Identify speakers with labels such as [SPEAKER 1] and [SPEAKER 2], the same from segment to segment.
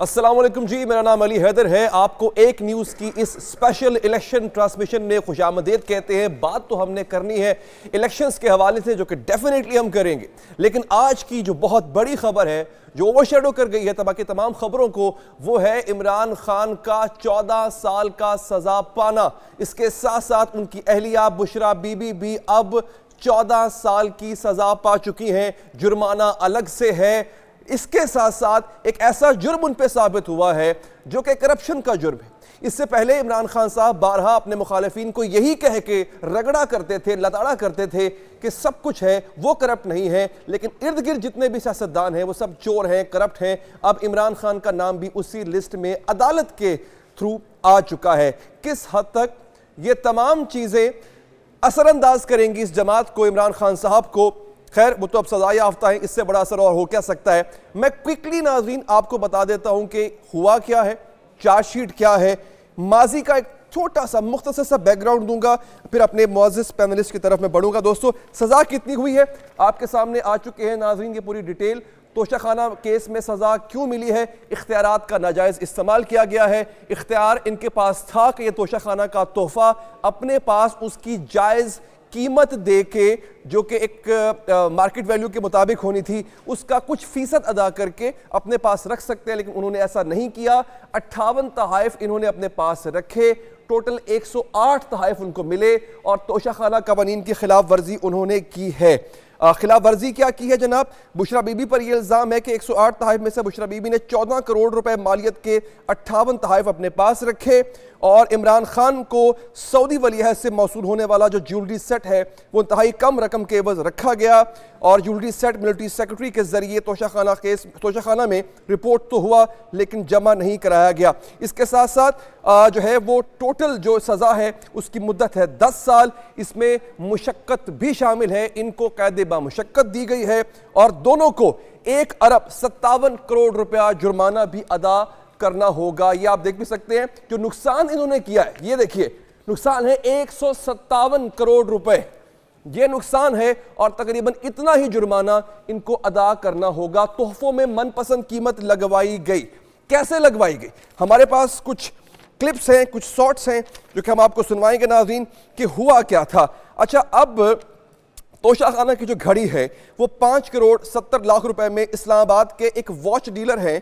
[SPEAKER 1] السلام علیکم جی، میرا نام علی حیدر ہے. آپ کو ایک نیوز کی اس اسپیشل الیکشن ٹرانسمیشن میں خوش آمدید کہتے ہیں. بات تو ہم نے کرنی ہے الیکشنز کے حوالے سے، جو کہ ڈیفینیٹلی ہم کریں گے، لیکن آج کی جو بہت بڑی خبر ہے جو اوور شیڈو کر گئی ہے باقی تمام خبروں کو، وہ ہے عمران خان کا 14 سال کا سزا پانا. اس کے ساتھ ساتھ ان کی اہلیہ بشرا بی بی بھی اب 14 سال کی سزا پا چکی ہیں. جرمانہ الگ سے ہے. اس کے ساتھ ساتھ ایک ایسا جرم ان پہ ثابت ہوا ہے جو کہ کرپشن کا جرم ہے. اس سے پہلے عمران خان صاحب بارہا اپنے مخالفین کو یہی کہہ کے رگڑا کرتے تھے، لتاڑا کرتے تھے کہ سب کچھ ہے، وہ کرپٹ نہیں ہے، لیکن ارد گرد جتنے بھی سیاستدان ہیں وہ سب چور ہیں، کرپٹ ہیں. اب عمران خان کا نام بھی اسی لسٹ میں عدالت کے تھرو آ چکا ہے. کس حد تک یہ تمام چیزیں اثر انداز کریں گی اس جماعت کو، عمران خان صاحب کو؟ خیر وہ تو اب سزا یافتہ ہیں، اس سے بڑا اثر اور ہو کیا سکتا ہے. میں کوئکلی ناظرین آپ کو بتا دیتا ہوں کہ ہوا کیا ہے، چارج شیٹ کیا ہے، ماضی کا ایک چھوٹا سا مختصر سا بیک گراؤنڈ دوں گا، پھر اپنے معزز پینلسٹ کی طرف میں بڑھوں گا. دوستو سزا کتنی ہوئی ہے آپ کے سامنے آ چکے ہیں ناظرین، یہ پوری ڈیٹیل. توشہ خانہ کیس میں سزا کیوں ملی ہے؟ اختیارات کا ناجائز استعمال کیا گیا ہے. اختیار ان کے پاس تھا کہ یہ توشہ خانہ کا تحفہ اپنے پاس اس کی جائز قیمت دے کے، جو کہ ایک مارکیٹ ویلیو کے مطابق ہونی تھی، اس کا کچھ فیصد ادا کر کے اپنے پاس رکھ سکتے ہیں، لیکن انہوں نے ایسا نہیں کیا. 58 تحائف انہوں نے اپنے پاس رکھے، ٹوٹل 108 تحائف ان کو ملے، اور توشہ خانہ قوانین کی خلاف ورزی انہوں نے کی ہے. خلاف ورزی کیا کی ہے جناب؟ بشرا بی بی پر یہ الزام ہے کہ 108 تحائف میں سے بشرا بی بی نے 14 کروڑ روپے مالیت کے 58 تحائف اپنے پاس رکھے، اور عمران خان کو سعودی ولی عہد سے موصول ہونے والا جو جیولری سیٹ ہے وہ انتہائی کم رقم کے عوض رکھا گیا، اور جیولری سیٹ ملٹری سیکرٹری کے ذریعے توشہ خانہ میں رپورٹ تو ہوا لیکن جمع نہیں کرایا گیا. اس کے ساتھ ساتھ جو ہے وہ ٹوٹل جو سزا ہے اس کی مدت ہے 10 سال. اس میں مشقت بھی شامل ہے، ان کو قید بامشقت دی گئی ہے، اور دونوں کو 1 ارب 57 کروڑ روپیہ جرمانہ بھی ادا کرنا ہوگا. یہ آپ دیکھ بھی سکتے ہیں جو نقصان انہوں نے کیا ہے، یہ دیکھیے نقصان ہے 157 کروڑ روپے، یہ نقصان ہے، اور تقریباً اتنا ہی جرمانہ ان کو ادا کرنا ہوگا. تحفوں میں من پسند قیمت لگوائی گئی. کیسے لگوائی گئی؟ ہمارے پاس کچھ کلپس ہیں، کچھ شارٹس ہیں جو کہ ہم آپ کو سنوائیں گے ناظرین کہ ہوا کیا تھا. اچھا، اب توشہ خانہ کی جو گھڑی ہے وہ 5 کروڑ 70 لاکھ روپے میں اسلام آباد کے ایک واچ ڈیلر ہیں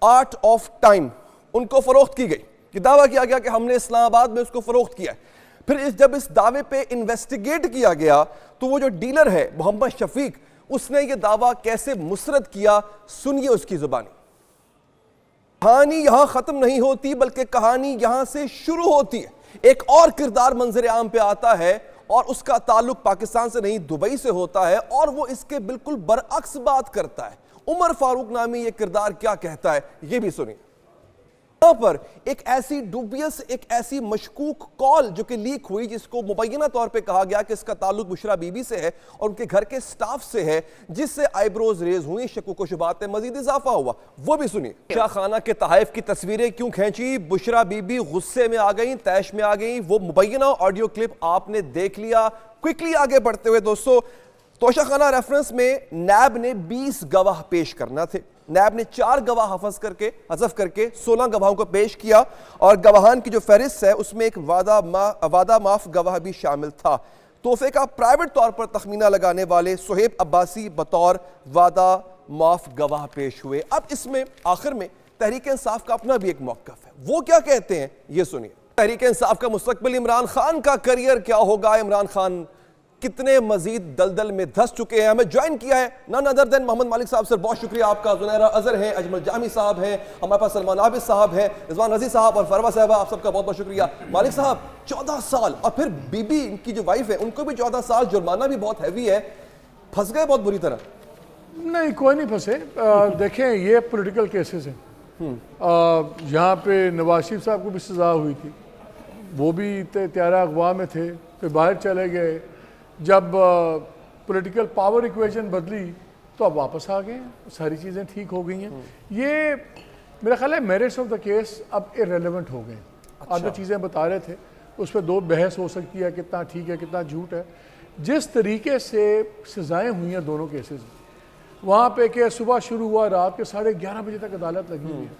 [SPEAKER 1] آرٹ آف ٹائم، ان کو فروخت کی گئی. یہ دعویٰ کیا گیا کہ ہم نے اسلام آباد میں اس کو فروخت کیا ہے. پھر جب اس دعوے پہ انویسٹیگیٹ کیا گیا تو وہ جو ڈیلر ہے محمد شفیق، اس نے یہ دعویٰ کیسے مسترد کیا، سنیے اس کی زبانی. کہانی یہاں ختم نہیں ہوتی بلکہ کہانی یہاں سے شروع ہوتی ہے. ایک اور کردار منظر عام پہ آتا ہے، اور اس کا تعلق پاکستان سے نہیں دبئی سے ہوتا ہے، اور وہ اس کے بالکل برعکس بات کرتا ہے. عمر فاروق نامی یہ کردار کیا کہتا ہے، یہ بھی سنیں. یہاں پر ایک ایسی ڈوبیس، ایک ایسی مشکوک کال جو کہ لیک ہوئی، جس کو مبینہ طور پہ کہا گیا کہ اس کا تعلق بشرا بی بی سے ہے اور ان کے گھر کے سٹاف سے ہے، جس سے آئیبروز ریز ہوئی، شکوک و شبہات میں مزید اضافہ ہوا. وہ بھی سنیے. توشہ خانہ کے تحائف کی تصویریں کیوں کھینچی؟ بشرا بی بی غصے میں آ گئیں، طیش میں آ گئیں. وہ مبینہ آڈیو کلپ آپ نے دیکھ لیا. کوئکلی آگے بڑھتے ہوئے دوستو، توشہ خانہ ریفرنس میں نیب نے 20 گواہ پیش کرنا تھے. نیب نے 4 گواہ حذف کر کے 16 گواہوں کو پیش کیا، اور گواہان کی جو فہرست ہے اس میں ایک وعدہ معاف گواہ بھی شامل تھا. تحفے کا پرائیویٹ طور پر تخمینہ لگانے والے سہیب عباسی بطور وعدہ معاف گواہ پیش ہوئے. اب اس میں آخر میں تحریک انصاف کا اپنا بھی ایک موقف ہے. وہ کیا کہتے ہیں یہ سنیے. تحریک انصاف کا مستقبل، عمران خان کا کریئر کیا ہوگا، عمران خان کتنے مزید دلدل میں دھس چکے ہیں. ہمیں جوائن کیا ہے none other than محمد مالک صاحب. سر بہت شکریہ آپ کا. زنیرہ اظہر ہیں، اجمل جامی صاحب ہیں، ہمارے پاس سلمان عابد صاحب ہیں، رضوان رضی صاحب اور فروا صاحبہ، آپ سب کا بہت بہت شکریہ. مالک صاحب 14 سال، اور پھر بی بی ان کی جو وائف ہے ان کو بھی 14 سال، جرمانہ بھی بہت ہیوی ہے. پھنس گئے بہت بری طرح؟
[SPEAKER 2] نہیں، کوئی نہیں پھنسے. دیکھیں یہ پولیٹیکل کیسز ہیں. یہاں پہ نواز شریف صاحب کو بھی سزا ہوئی تھی، وہ بھی تیارہ اغوا میں تھے، پھر باہر چلے گئے. جب پولیٹیکل پاور ایکویشن بدلی تو اب واپس آ گئے، ساری چیزیں ٹھیک ہو گئی ہیں. یہ میرا خیال ہے میرٹس آف دا کیس اب ارریلیونٹ ہو گئے. آپ جو چیزیں بتا رہے تھے اس پہ 2 بحث ہو سکتی ہے، کتنا ٹھیک ہے کتنا جھوٹ ہے. جس طریقے سے سزائیں ہوئی ہیں دونوں کیسز میں، وہاں پہ کہ صبح شروع ہوا، رات کے 11:30 بجے تک عدالت لگی ہوئی ہے.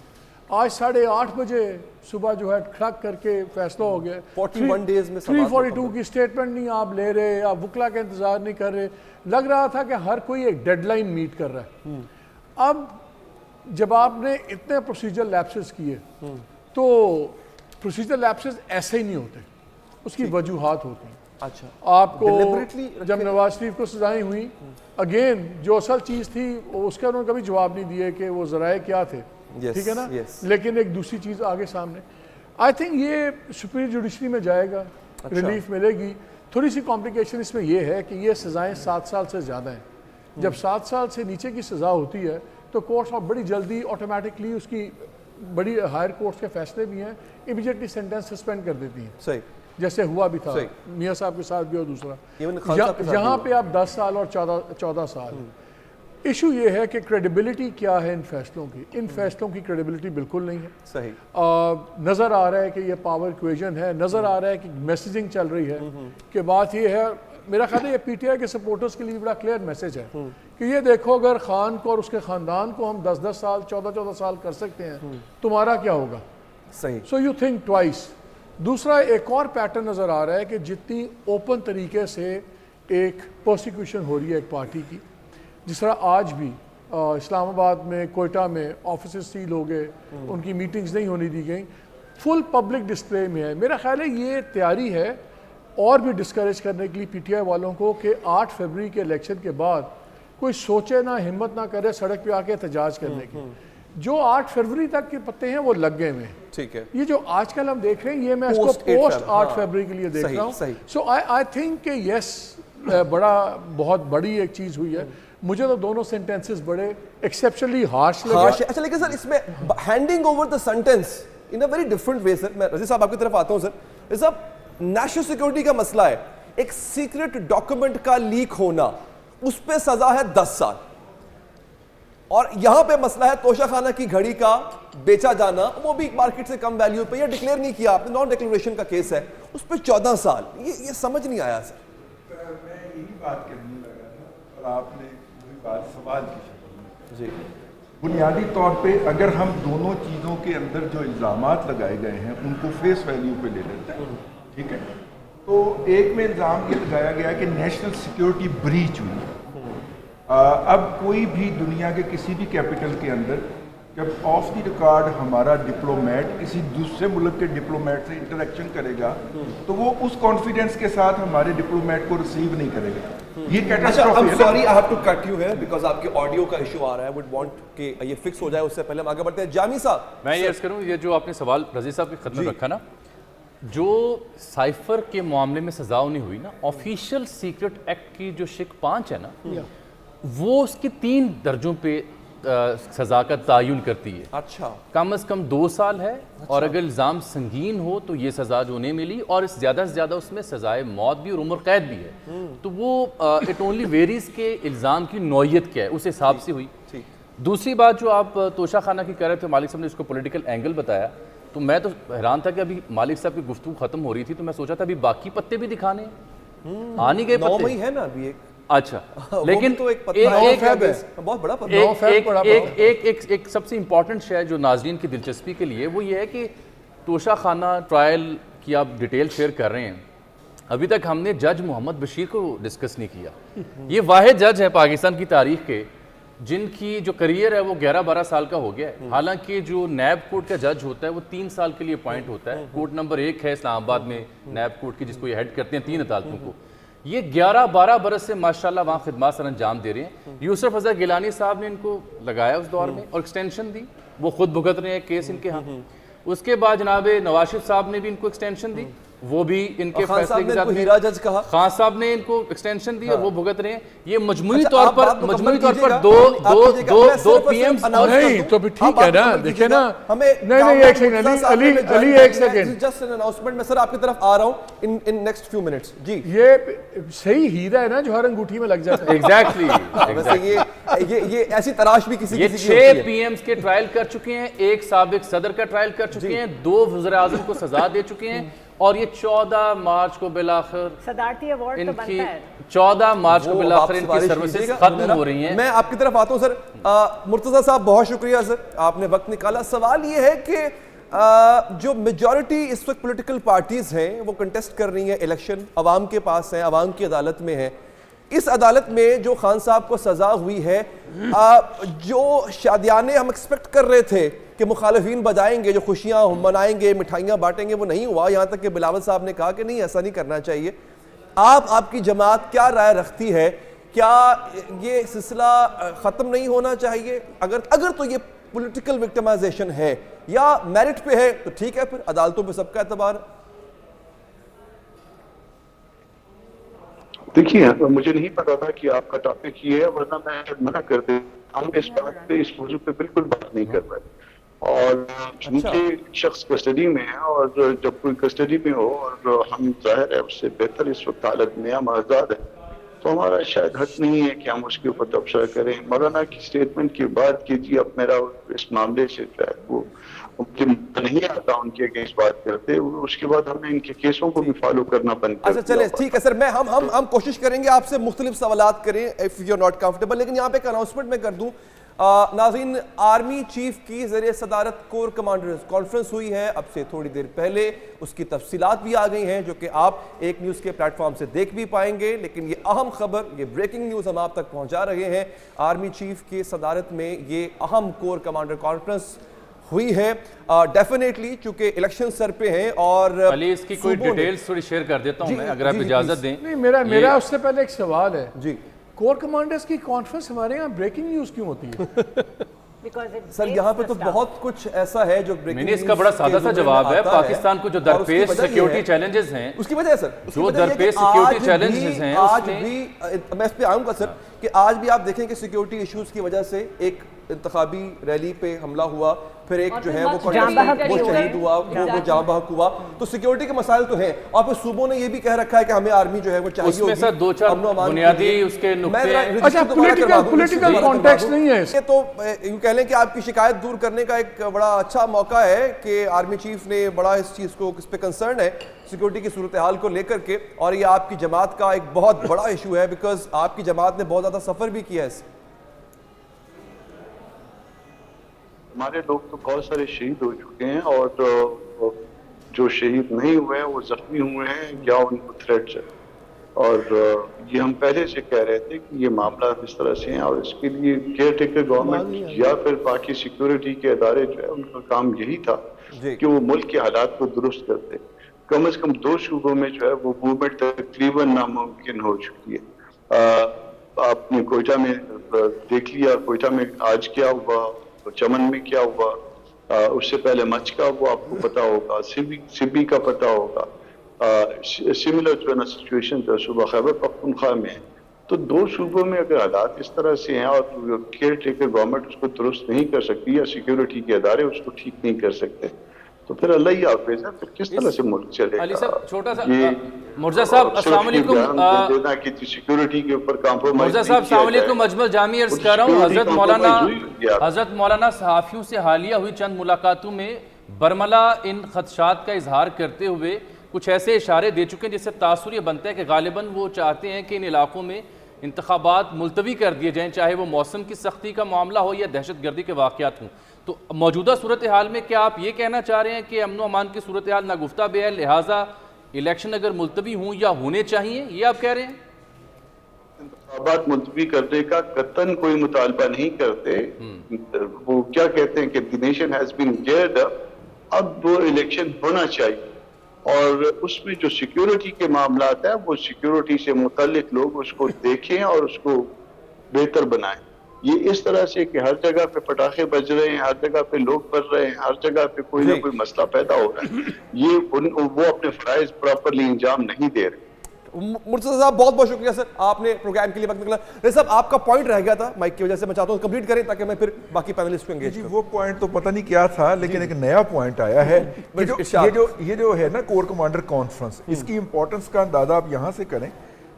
[SPEAKER 2] آج 8:30 بجے صبح جو ہے کھڑک کر کے فیصلہ ہو گیا.
[SPEAKER 1] 41 days میں
[SPEAKER 2] 342 کی سٹیٹمنٹ نہیں آپ لے رہے, آپ وکلا کا انتظار نہیں کر رہے. لگ رہا تھا کہ ہر کوئی ایک ڈیڈ لائن میٹ کر رہا ہے. اب جب آپ نے اتنے پروسیجر لیپسز کیے تو پروسیجر لیپسز ایسے ہی نہیں ہوتے, اس کی وجوہات ہوتی ہیں.
[SPEAKER 1] اچھا,
[SPEAKER 2] آپ کو جب نواز شریف کو سزائیں ہوئیں, اگین جو اصل چیز تھی اس کا انہوں نے کبھی جواب نہیں دیے کہ وہ ذرائع کیا تھے, ٹھیک ہے نا, لیکن ایک دوسری چیز آگے سامنے. آئی تھنک یہ سپیریئر جوڈیشری میں جائے گا, ریلیف ملے گی. تھوڑی سی کمپلیکیشن اس میں یہ ہے کہ یہ سزائیں 7 سال سے زیادہ ہیں. جب 7 سال سے نیچے کی سزا ہوتی ہے تو کورٹس آپ بڑی جلدی آٹومیٹکلی اس کی بڑی ہائر کورٹس کے فیصلے بھی ہیں, امیڈیٹلی سینٹینس سسپینڈ کر دیتی ہیں.
[SPEAKER 1] صحیح,
[SPEAKER 2] جیسے ہوا بھی تھا میاں صاحب کے ساتھ بھی, اور دوسرا یہاں پہ آپ 10 سال اور 14 سال. ایشو یہ ہے کہ کریڈیبلٹی کیا ہے ان فیصلوں کی. ان فیصلوں کی کریڈیبلٹی بالکل نہیں ہے.
[SPEAKER 1] صحیح,
[SPEAKER 2] نظر آ رہا ہے کہ یہ پاور ایکویژن ہے, نظر آ رہا ہے کہ میسیجنگ چل رہی ہے. کہ بات یہ ہے, میرا خیال ہے یہ پی ٹی آئی کے سپورٹرز کے لیے بڑا کلیئر میسج ہے کہ یہ دیکھو اگر خان کو اور اس کے خاندان کو ہم 10 سال 14 سال کر سکتے ہیں, تمہارا کیا ہوگا.
[SPEAKER 1] صحیح,
[SPEAKER 2] سو یو تھنک ٹوائس. دوسرا ایک اور پیٹرن نظر آ رہا ہے کہ جتنی اوپن طریقے سے ایک پروسیکیوشن ہو رہی ہے ایک پارٹی کی, جس طرح آج بھی اسلام آباد میں, کوئٹہ میں آفیسز سیل ہو گئے, ان کی میٹنگز نہیں ہونے دی گئیں, فل پبلک ڈسپلے میں ہے. میرا خیال ہے یہ تیاری ہے اور بھی ڈسکریج کرنے کے لیے پی ٹی آئی والوں کو کہ 8 فروری کے الیکشن کے بعد کوئی سوچے نہ, ہمت نہ کرے سڑک پہ آ کے احتجاج کرنے کی. جو 8 فروری تک کے پتے ہیں وہ لگ گئے ہوئے ہیں.
[SPEAKER 1] ٹھیک ہے,
[SPEAKER 2] یہ جو آج کل ہم دیکھ رہے ہیں یہ میں اس کو پوسٹ 8 فروری کے لیے دیکھ رہا ہوں. سو آئی تھنک کہ یس, بہت بڑی ایک چیز ہوئی ہے. مجھے تو دونوں سینٹینسز بڑے ایکسیپشنلی ہارش لگے.
[SPEAKER 1] اچھا, لیکن سر اس میں handing over the sentence in a very different way. Sir میں رضی صاحب آپ کی طرف آتا ہوں. سر رضی صاحب, نیشنل سیکورٹی کا مسئلہ ہے, ایک سیکرٹ ڈاکومنٹ کا لیک ہونا, اس پہ سزا ہے 10 سال. اور یہاں پہ مسئلہ ہے توشہ خانہ کی گھڑی کا بیچا جانا, وہ بھی مارکیٹ سے کم ویلیو پہ, یا ڈکلیئر نہیں کیا آپ نے, نان ڈکلیریشن کا کیس ہے, اس پہ 14 سال. یہ سمجھ نہیں آیا سر.
[SPEAKER 3] میں یہی بات کرنے لگا تھا اور آپ نے وہی بات سوال کی شکل میں.
[SPEAKER 1] جی,
[SPEAKER 3] بنیادی طور پہ اگر ہم دونوں چیزوں کے اندر جو الزامات لگائے گئے ہیں ان کو فیس ویلیو پہ لے لیتے ہیں, ٹھیک ہے, تو ایک میں الزام یہ لگایا گیا کہ نیشنل سیکیورٹی بریچ ہوئی. اب کوئی بھی دنیا کے کسی بھی کیپٹل کے اندر جب آف دی ریکارڈ ہمارا ڈپلومیٹ کسی دوسرے ملک کے ڈپلومیٹ سے انٹریکشن کرے گا تو وہ اس کانفیڈنس کے ساتھ ہمارے ڈپلومیٹ کو ریسیو نہیں کرے گا. یہ کیٹاسٹروفی ہے.
[SPEAKER 1] Sorry, I have to cut you here because آپ کے آڈیو کا ایشو آ رہا ہے. وڈ وانٹ کہ یہ فکس ہو جائے, اس سے پہلے ہم آگے بڑھتے ہیں. جامی صاحب,
[SPEAKER 4] میں یہ عرض کروں, یہ جو آپ نے سوال رضی صاحب کی خدمت رکھا نا, جو سائفر کے معاملے میں سزا نہیں ہوئی نا, آفیشیل سیکرٹ ایکٹ کی جو شک 5 ہے نا, وہ اس کی 3 درجوں پہ سزا کا تعین کرتی ہے.
[SPEAKER 1] اچھا,
[SPEAKER 4] کم از کم 2 سال ہے, اور اگر الزام سنگین ہو تو یہ سزا جو انہیں ملی, اور اس زیادہ سے زیادہ اس میں سزائے موت بھی اور عمر قید بھی ہے. تو وہ اٹ اونلی ویریز کے الزام کی نوعیت کیا ہے, اس حساب سے ہوئی. دوسری بات جو آپ توشہ خانہ کی کہہ رہے تھے, مالک صاحب نے اس کو پولیٹیکل اینگل بتایا, تو میں تو حیران تھا کہ ابھی مالک صاحب کی گفتگو ختم ہو رہی تھی تو میں سوچا تھا ابھی باقی پتے بھی دکھانے ہیں, آ نہیں گئے پتے.
[SPEAKER 1] 9 مئی ہے نا ابھی ایک.
[SPEAKER 4] اچھا, لیکن ایک سب سے امپورٹنٹ شے جو ناظرین کی دلچسپی کے لیے وہ یہ ہے کہ توشہ خانہ ٹرائل کی آپ ڈیٹیل شیئر کر رہے ہیں. ابھی تک ہم نے جج محمد بشیر کو ڈسکس نہیں کیا. یہ واحد جج ہے پاکستان کی تاریخ کے جن کی جو کریئر ہے وہ 11-12 سال کا ہو گیا ہے. حالانکہ جو نیب کورٹ کا جج ہوتا ہے وہ 3 سال کے لیے اپوائنٹ ہوتا ہے. کورٹ نمبر 1 ہے اسلام آباد میں نیب کورٹ کی, جس کو یہ ہیڈ کرتے ہیں 3 عدالتوں کو. یہ 11-12 برس سے ماشاءاللہ وہاں خدمات سر انجام دے رہے ہیں. یوسف اظہر گیلانی صاحب نے ان کو لگایا اس دور میں اور ایکسٹینشن دی, وہ خود بھگت رہے ہیں کیس ان کے ہاں. اس کے بعد جناب نواز شریف صاحب نے بھی ان کو ایکسٹینشن دی, وہ بھی ان کے فیصلے کے ساتھ. خان صاحب نے ان کو ایکسٹینشن دی اور وہ بھگت رہے ہیں. یہ مجموعی طور پر دو پی ایمز.
[SPEAKER 2] نہیں تو بھی ٹھیک ہے نا, دیکھیں نا, نہیں ایک سیکنڈ, علی ایک سیکنڈ,
[SPEAKER 1] جسٹ این اناؤنسمنٹ. میں سر آپ کی طرف آ رہا ہوں ان نیکسٹ فیو منٹس. جی,
[SPEAKER 2] یہ صحیح ہیرا ہے نا جو ہر انگوٹھی میں لگ جاتا ہے.
[SPEAKER 4] ایگزیکٹلی,
[SPEAKER 1] ویسے یہ ایسی تراش بھی کسی
[SPEAKER 4] یہ 6 پی ایمز کے ٹرائل کر چکے ہیں, 1 سابق صدر کا ٹرائل کر چکے ہیں, 2 وزراء اعظم کو سزا دے چکے ہیں, اور یہ 14 مارچ کو بالآخر
[SPEAKER 5] صدارتی ایوارڈ تو
[SPEAKER 4] ان
[SPEAKER 5] بنتا
[SPEAKER 4] کی
[SPEAKER 5] ہے
[SPEAKER 4] 14 مارچ کو بالآخر ان کی سروسز ختم ہو رہی ہیں.
[SPEAKER 1] میں آپ کی طرف آتا ہوں سر. مرتضیٰ صاحب بہت شکریہ سر, آپ نے وقت نکالا. سوال یہ ہے کہ جو میجورٹی اس وقت پولیٹیکل پارٹیز ہیں وہ کنٹیسٹ کر رہی ہیں الیکشن, عوام کے پاس ہیں, عوام کی عدالت میں ہیں. اس عدالت میں جو خان صاحب کو سزا ہوئی ہے, جو شادیانے ہم ایکسپیکٹ کر رہے تھے کہ مخالفین بجائیں گے, جو خوشیاں منائیں گے, مٹھائیاں بانٹیں گے, وہ نہیں ہوا. یہاں تک کہ بلاول صاحب نے کہا کہ نہیں ایسا نہیں کرنا چاہیے. آپ کی جماعت کیا رائے رکھتی ہے, کیا یہ سلسلہ ختم نہیں ہونا چاہیے؟ اگر تو یہ پولیٹیکل وکٹمائزیشن ہے یا میرٹ پہ ہے تو ٹھیک ہے, پھر عدالتوں پہ سب کا اعتبار.
[SPEAKER 6] دیکھیے مجھے نہیں پتا تھا کہ آپ کا ٹاپک یہ ہے, ورنہ میں منع کر دیں. ہم اس بات پہ, اس موضوع پہ بالکل بات نہیں کر رہے. اور چونکہ شخص کسٹڈی میں ہے, اور جب کوئی کسٹڈی میں ہو اور ہم ظاہر ہے اس سے بہتر اس وقت حالت میں ہم آزاد ہیں, تو ہمارا شاید حق نہیں ہے کہ ہم اس کے اوپر تبصرہ کریں. مولانا کی اسٹیٹمنٹ کے بعد کیجیے. اب میرا اس معاملے سے جو ہے وہ مجھے نہیں آتا ان کے اگینسٹ بات کرتے. اس کے بعد ہمیں ان کے کیسوں کو بھی فالو کرنا بند کر دیا.
[SPEAKER 1] اچھا چلیں ٹھیک ہے سر, میں ہم کوشش کریں گے آپ سے مختلف سوالات کریں if you're not comfortable. لیکن یہاں پہ ایک اناؤنسمنٹ میں کر دوں. ناظرین, آرمی چیف کی زیر صدارت کور کمانڈرز کانفرنس ہوئی ہے اب سے تھوڑی دیر پہلے. اس کی تفصیلات بھی آ گئی ہیں جو کہ آپ ایک نیوز کے پلیٹ فارم سے دیکھ بھی پائیں گے. لیکن یہ اہم خبر, یہ بریکنگ نیوز ہم آپ تک پہنچا رہے ہیں. آرمی چیف کی صدارت میں یہ اہم کور کمانڈر کانفرنس ہوئی ہے. ڈیفینیٹلی چونکہ الیکشن سر پہ ہیں اور
[SPEAKER 4] علی اس کی کوئی ڈیٹیلز تھوڑی شیئر کر دیتا ہوں میں, اگر آپ اجازت دیں.
[SPEAKER 2] نہیں, میرا اس سے پہلے ایک سوال ہے.
[SPEAKER 1] جی
[SPEAKER 2] کور کمانڈرز کی کانفرنس ہمارے یہاں بریکنگ نیوز کیوں ہوتی ہے؟
[SPEAKER 1] سر یہاں پہ تو بہت کچھ ایسا ہے جو
[SPEAKER 4] میں نے اس کا بڑا سادہ سا جواب ہے. پاکستان کو جو درپیش سیکیورٹی چیلنجز ہیں,
[SPEAKER 1] اس کی وجہ ہے سر,
[SPEAKER 4] جو درپیش سیکیورٹی چیلنجز ہیں,
[SPEAKER 1] آج بھی میں اس پہ آؤں گا سر, کہ آج بھی آپ دیکھیں کہ سیکیورٹی ایشوز کی وجہ سے ایک انتخابی ریلی پہ حملہ ہوا, پھر ایک جو ہے وہ شہید ہوا, وہ جاں بحق ہوا. تو سیکیورٹی کے مسائل تو ہیں, اور پھر صوبوں نے یہ بھی کہہ رکھا ہے کہ ہمیں آرمی جو ہے وہ چاہیے
[SPEAKER 4] اس میں سر دو چار بنیادی اس کے نقطے.
[SPEAKER 2] اچھا, پولیٹیکل کانٹیکسٹ نہیں ہے
[SPEAKER 1] یہ تو یوں کہہ لیں کہ آپ کی شکایت دور کرنے کا ایک بڑا اچھا موقع ہے کہ آرمی چیف نے بڑا اس چیز کو, اس پہ کنسرن ہے سیکیورٹی کی صورتحال کو لے کر کے, اور یہ آپ کی جماعت کا ایک بہت بڑا ایشو ہے بیکاز آپ کی جماعت نے بہت زیادہ سفر بھی کیا ہے اس سے.
[SPEAKER 6] ہمارے لوگ تو بہت سارے شہید ہو چکے ہیں, اور جو شہید نہیں ہوئے ہیں وہ زخمی ہوئے ہیں یا ان کو تھریٹس ہے. اور یہ ہم پہلے سے کہہ رہے تھے کہ یہ معاملہ اس طرح سے ہیں, اور اس کے لیے کیئر ٹیکر گورنمنٹ یا پھر باقی سیکیورٹی کے ادارے جو ہے ان کا کام یہی تھا کہ وہ ملک کے حالات کو درست کرتے. کم از کم 2 شعبوں میں جو ہے وہ موومنٹ تقریباً ناممکن ہو چکی ہے. آپ نے کوئٹہ میں دیکھ لیا, کوئٹہ میں آج کیا ہوا, چمن میں کیا ہوا, اس سے پہلے مچ کا ہوا, آپ کو پتا ہوگا, سبی کا پتا ہوگا. سملر جو ہے نا سچویشن جو صوبہ خیبر پختونخوا میں ہے. تو 2 صوبوں میں اگر حالات اس طرح سے ہیں اور کیئر ٹیکر گورنمنٹ اس کو درست نہیں کر سکتی یا سیکیورٹی کے ادارے اس کو ٹھیک نہیں کر سکتے, تو پھر اللہ ہی حافظ ہے, پھر کس طرح سے ملک چلے گا.
[SPEAKER 4] علی صاحب چھوٹا سا, مرزا صاحب السلام علیکم.
[SPEAKER 6] سیکیورٹی کے اوپر کمپرومائز.
[SPEAKER 4] مرزا صاحب السلام علیکم, اجمل جامع عرض کر رہا ہوں. حضرت مولانا صحافیوں سے حالیہ ہوئی چند ملاقاتوں میں برملا ان خدشات کا اظہار کرتے ہوئے کچھ ایسے اشارے دے چکے ہیں جس سے تاثر یہ بنتا ہے کہ غالباً وہ چاہتے ہیں کہ ان علاقوں میں انتخابات ملتوی کر دیے جائیں, چاہے وہ موسم کی سختی کا معاملہ ہو یا دہشت گردی کے واقعات ہوں. تو موجودہ صورتحال میں کیا آپ یہ کہنا چاہ رہے ہیں کہ امن و امان کی صورتحال ناگفتہ بے ہے, لہٰذا الیکشن اگر ملتوی ہوں یا ہونے چاہیے, یہ آپ کہہ رہے ہیں؟
[SPEAKER 6] انتخابات ملتوی کرنے کا قطعاً کوئی مطالبہ نہیں کرتے. وہ کیا کہتے ہیں کہ the nation has been geared up, اب وہ الیکشن ہونا چاہیے, اور اس میں جو سیکیورٹی کے معاملات ہیں وہ سیکیورٹی سے متعلق لوگ اس کو دیکھیں اور اس کو بہتر بنائیں. یہ اس طرح سے کہ ہر جگہ پہ پٹاخے بج رہے ہیں, ہر جگہ پہ لوگ بڑھ رہے ہیں, ہر جگہ پہ کوئی نہ کوئی مسئلہ پیدا ہو رہا ہے, یہ وہ اپنے فرائض پراپرلی انجام نہیں دے رہے.
[SPEAKER 1] مرتضیٰ صاحب بہت بہت شکریہ سر, آپ نے پروگرام کے لیے وقت نکلا. رضا صاحب آپ کا پوائنٹ رہ گیا تھا مائک کی وجہ سے, میں چاہتا ہوں کمپلیٹ کریں تاکہ میں پھر باقی پینلسٹ کو انگیج کروں.
[SPEAKER 3] وہ پوائنٹ تو پتہ نہیں کیا تھا, لیکن ایک نیا پوائنٹ آیا ہے. یہ جو ہے نا کور کمانڈر کانفرنس, اس کی امپورٹنس کا اندازہ آپ یہاں سے کریں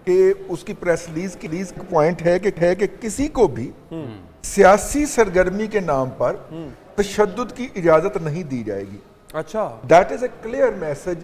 [SPEAKER 3] کہ اس کی پریس ریلیز کا پوائنٹ ہے کہ کسی کو بھی سیاسی سرگرمی کے نام پر تشدد کی اجازت نہیں دی جائے گی.
[SPEAKER 1] اچھا,
[SPEAKER 3] that is a clear message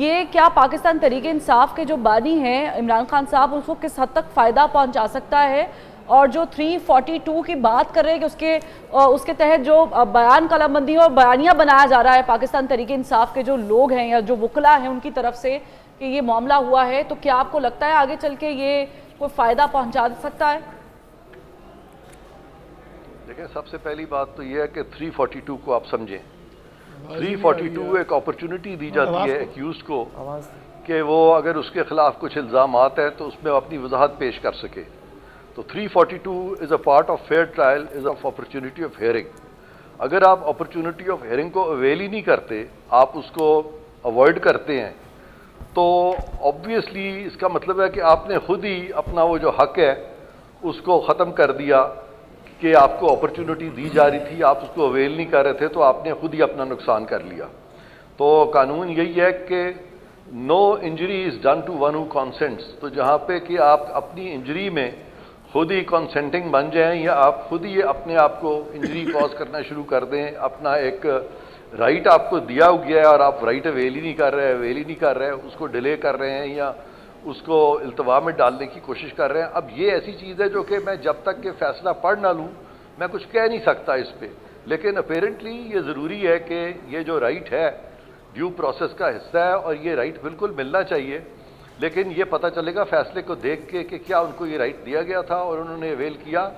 [SPEAKER 7] یہ کیا پاکستان تحریک انصاف کے جو بانی ہیں عمران خان صاحب اس کو کس حد تک فائدہ پہنچا سکتا ہے؟ اور جو 342 کی بات کر رہے ہیں کہ اس کے تحت جو بیان کلام بندی اور بیانیہ بنایا جا رہا ہے پاکستان تحریک انصاف کے جو لوگ ہیں یا جو وکلا ہیں ان کی طرف سے کہ یہ معاملہ ہوا ہے، تو کیا آپ کو لگتا ہے آگے چل کے یہ کوئی فائدہ پہنچا سکتا ہے؟
[SPEAKER 8] دیکھیں، سب سے پہلی بات تو یہ ہے کہ 342 کو آپ سمجھیں. 342 ایک اپرچونٹی دی جاتی ہے ایکیوزڈ کو کہ وہ اگر اس کے خلاف کچھ الزامات ہیں تو اس میں اپنی وضاحت پیش کر سکے. تو 342 is a part of fair trial, is of opportunity of hearing. اگر آپ اپرچونٹی آف ہیئرنگ کو اویل ہی نہیں کرتے، آپ اس کو اوائڈ کرتے ہیں، تو آبویسلی اس کا مطلب ہے کہ آپ نے خود ہی اپنا وہ جو حق ہے اس کو ختم کر دیا کہ آپ کو اپرچونٹی دی جا رہی تھی، آپ اس کو اویل نہیں کر رہے تھے، تو آپ نے خود ہی اپنا نقصان کر لیا. تو قانون یہی ہے کہ no injury is done to one who consents. تو جہاں پہ کہ آپ اپنی انجری میں خود ہی کانسینٹنگ بن جائیں یا آپ خود ہی اپنے آپ کو انجری کاز کرنا شروع کر دیں، اپنا ایک رائٹ آپ کو دیا گیا ہے اور آپ رائٹ اویل ہی نہیں کر رہے، اس کو ڈیلے کر رہے ہیں یا اس کو التوا میں ڈالنے کی کوشش کر رہے ہیں. اب یہ ایسی چیز ہے جو کہ میں جب تک کہ فیصلہ پڑھ نہ لوں میں کچھ کہہ نہیں سکتا اس پہ. لیکن اپیرنٹلی یہ ضروری ہے کہ یہ جو رائٹ ہے ڈیو پروسیس کا حصہ ہے اور یہ رائٹ بالکل ملنا چاہیے. لیکن یہ پتہ چلے گا فیصلے کو دیکھ کے کہ کیا ان کو یہ رائٹ دیا گیا تھا اور انہوں نے اویل کیا،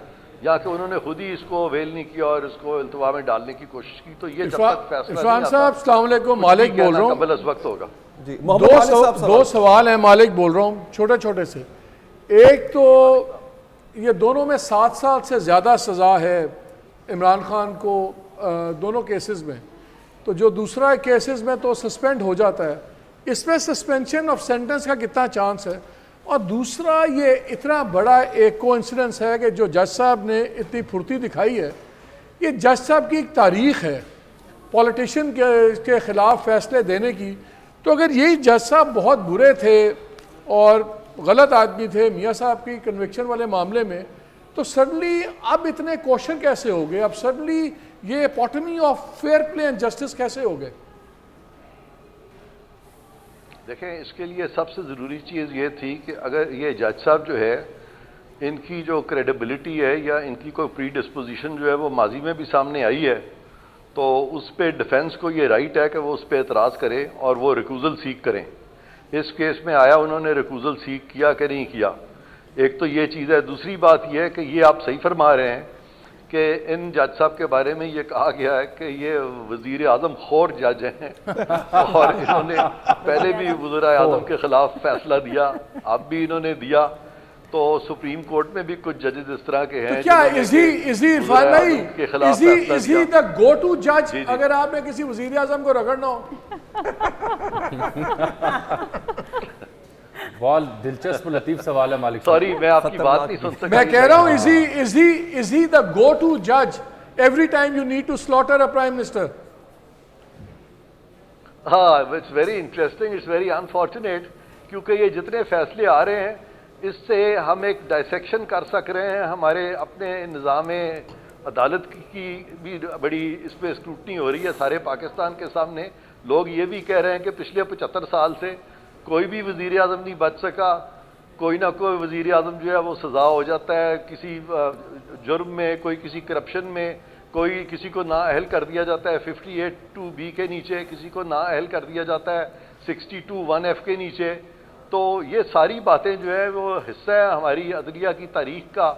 [SPEAKER 8] یا کہ انہوں نے خود ہی اس کو اویل نہیں کیا اور اس کو التوا میں ڈالنے کی کوشش کی. تو یہ جب تک فیصلہ
[SPEAKER 2] عرفان صاحب السلام علیکم، مالک بول رہا ہوں،
[SPEAKER 8] قبل از وقت ہوگا.
[SPEAKER 1] جی
[SPEAKER 2] دو سوال ہیں مالک بول رہا ہوں چھوٹے چھوٹے سے. ایک تو یہ دونوں میں 7 سال سے زیادہ سزا ہے عمران خان کو دونوں کیسز میں، تو جو دوسرا کیسز میں تو سسپینڈ ہو جاتا ہے، اس میں سسپینشن آف سینٹنس کا کتنا چانس ہے؟ اور دوسرا یہ اتنا بڑا ایک کو انسیڈنس ہے کہ جو جج صاحب نے اتنی پھرتی دکھائی ہے، یہ جج صاحب کی ایک تاریخ ہے پولیٹیشین کے خلاف فیصلے دینے کی. تو اگر یہی جج صاحب بہت برے تھے اور غلط آدمی تھے میاں صاحب کی کنوکشن والے معاملے میں، تو سڈنلی اب اتنے کوشچن کیسے ہو گئے؟ اب سڈنلی یہ epitome of fair play and justice کیسے ہو گئے؟
[SPEAKER 8] دیکھیں، اس کے لیے سب سے ضروری چیز یہ تھی کہ اگر یہ جج صاحب جو ہے ان کی جو کریڈیبلٹی ہے یا ان کی کوئی پری ڈسپوزیشن جو ہے وہ ماضی میں بھی سامنے آئی ہے، تو اس پہ ڈیفنس کو یہ رائٹ ہے کہ وہ اس پہ اعتراض کرے اور وہ ریکوزل سیک کریں. اس کیس میں آیا انہوں نے ریکوزل سیک کیا کہ نہیں کیا؟ ایک تو یہ چیز ہے. دوسری بات یہ ہے کہ یہ آپ صحیح فرما رہے ہیں کہ ان جج صاحب کے بارے میں یہ کہا گیا ہے کہ یہ وزیر اعظم خور جج ہیں اور انہوں نے پہلے بھی وزراء اعظم کے خلاف فیصلہ دیا، اب بھی انہوں نے دیا. تو سپریم کورٹ میں بھی کچھ ججز اس طرح کے ہیں.
[SPEAKER 2] کیا عرفان بھائی از ہی دا گو ٹو جج اگر آپ نے کسی وزیر اعظم کو رگڑنا ہو؟
[SPEAKER 4] بہت دلچسپ لطیف سوال ہے مالک.
[SPEAKER 8] سوری میں آپ کی بات نہیں سن سکتا.
[SPEAKER 2] میں کہہ رہا ہوں is he the go to judge every time you need to slaughter a prime minister?
[SPEAKER 8] ہاں، it's very interesting, it's very unfortunate کیونکہ یہ جتنے فیصلے آ رہے ہیں اس سے ہم ایک ڈائسیکشن کر سک رہے ہیں. ہمارے اپنے نظام عدالت کی بھی بڑی اس پہ اسکروٹنی ہو رہی ہے سارے پاکستان کے سامنے. لوگ یہ بھی کہہ رہے ہیں کہ پچھلے 75 سال سے کوئی بھی وزیر اعظم نہیں بچ سکا. کوئی نہ کوئی وزیر اعظم جو ہے وہ سزا ہو جاتا ہے کسی جرم میں، کوئی کسی کرپشن میں، کوئی کسی کو نااہل کر دیا جاتا ہے 58(2)B کے نیچے، کسی کو نااہل کر دیا جاتا ہے 62(1)F کے نیچے. تو یہ ساری باتیں جو ہے وہ حصہ ہے ہماری عدلیہ کی تاریخ کا،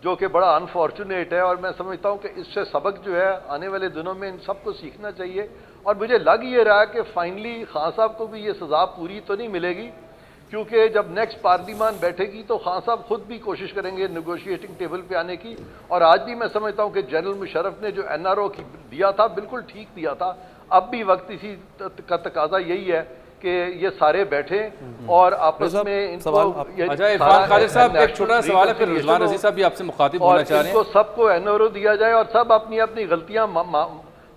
[SPEAKER 8] جو کہ بڑا انفارچونیٹ ہے. اور میں سمجھتا ہوں کہ اس سے سبق جو ہے آنے والے دنوں میں ان سب کو سیکھنا چاہیے. اور مجھے لگ یہ رہا کہ فائنلی خان صاحب کو بھی یہ سزا پوری تو نہیں ملے گی، کیونکہ جب نیکسٹ پارلیمان بیٹھے گی تو خان صاحب خود بھی کوشش کریں گے نیگوشیٹنگ ٹیبل پہ آنے کی. اور آج بھی میں سمجھتا ہوں کہ جنرل مشرف نے جو NRO کی دیا تھا بالکل ٹھیک دیا تھا. اب بھی وقت اسی کا تقاضا یہی ہے کہ یہ سارے بیٹھے اور آپس میں ان کو
[SPEAKER 4] عرفان قادر صاحب ایک چھوٹا سوال ہے، پھر رضوان رضی صاحب بھی آپ سے مخاطب ہونا چاہ رہے ہیں.
[SPEAKER 8] اور سب کو NRO دیا جائے اور سب اپنی اپنی غلطیاں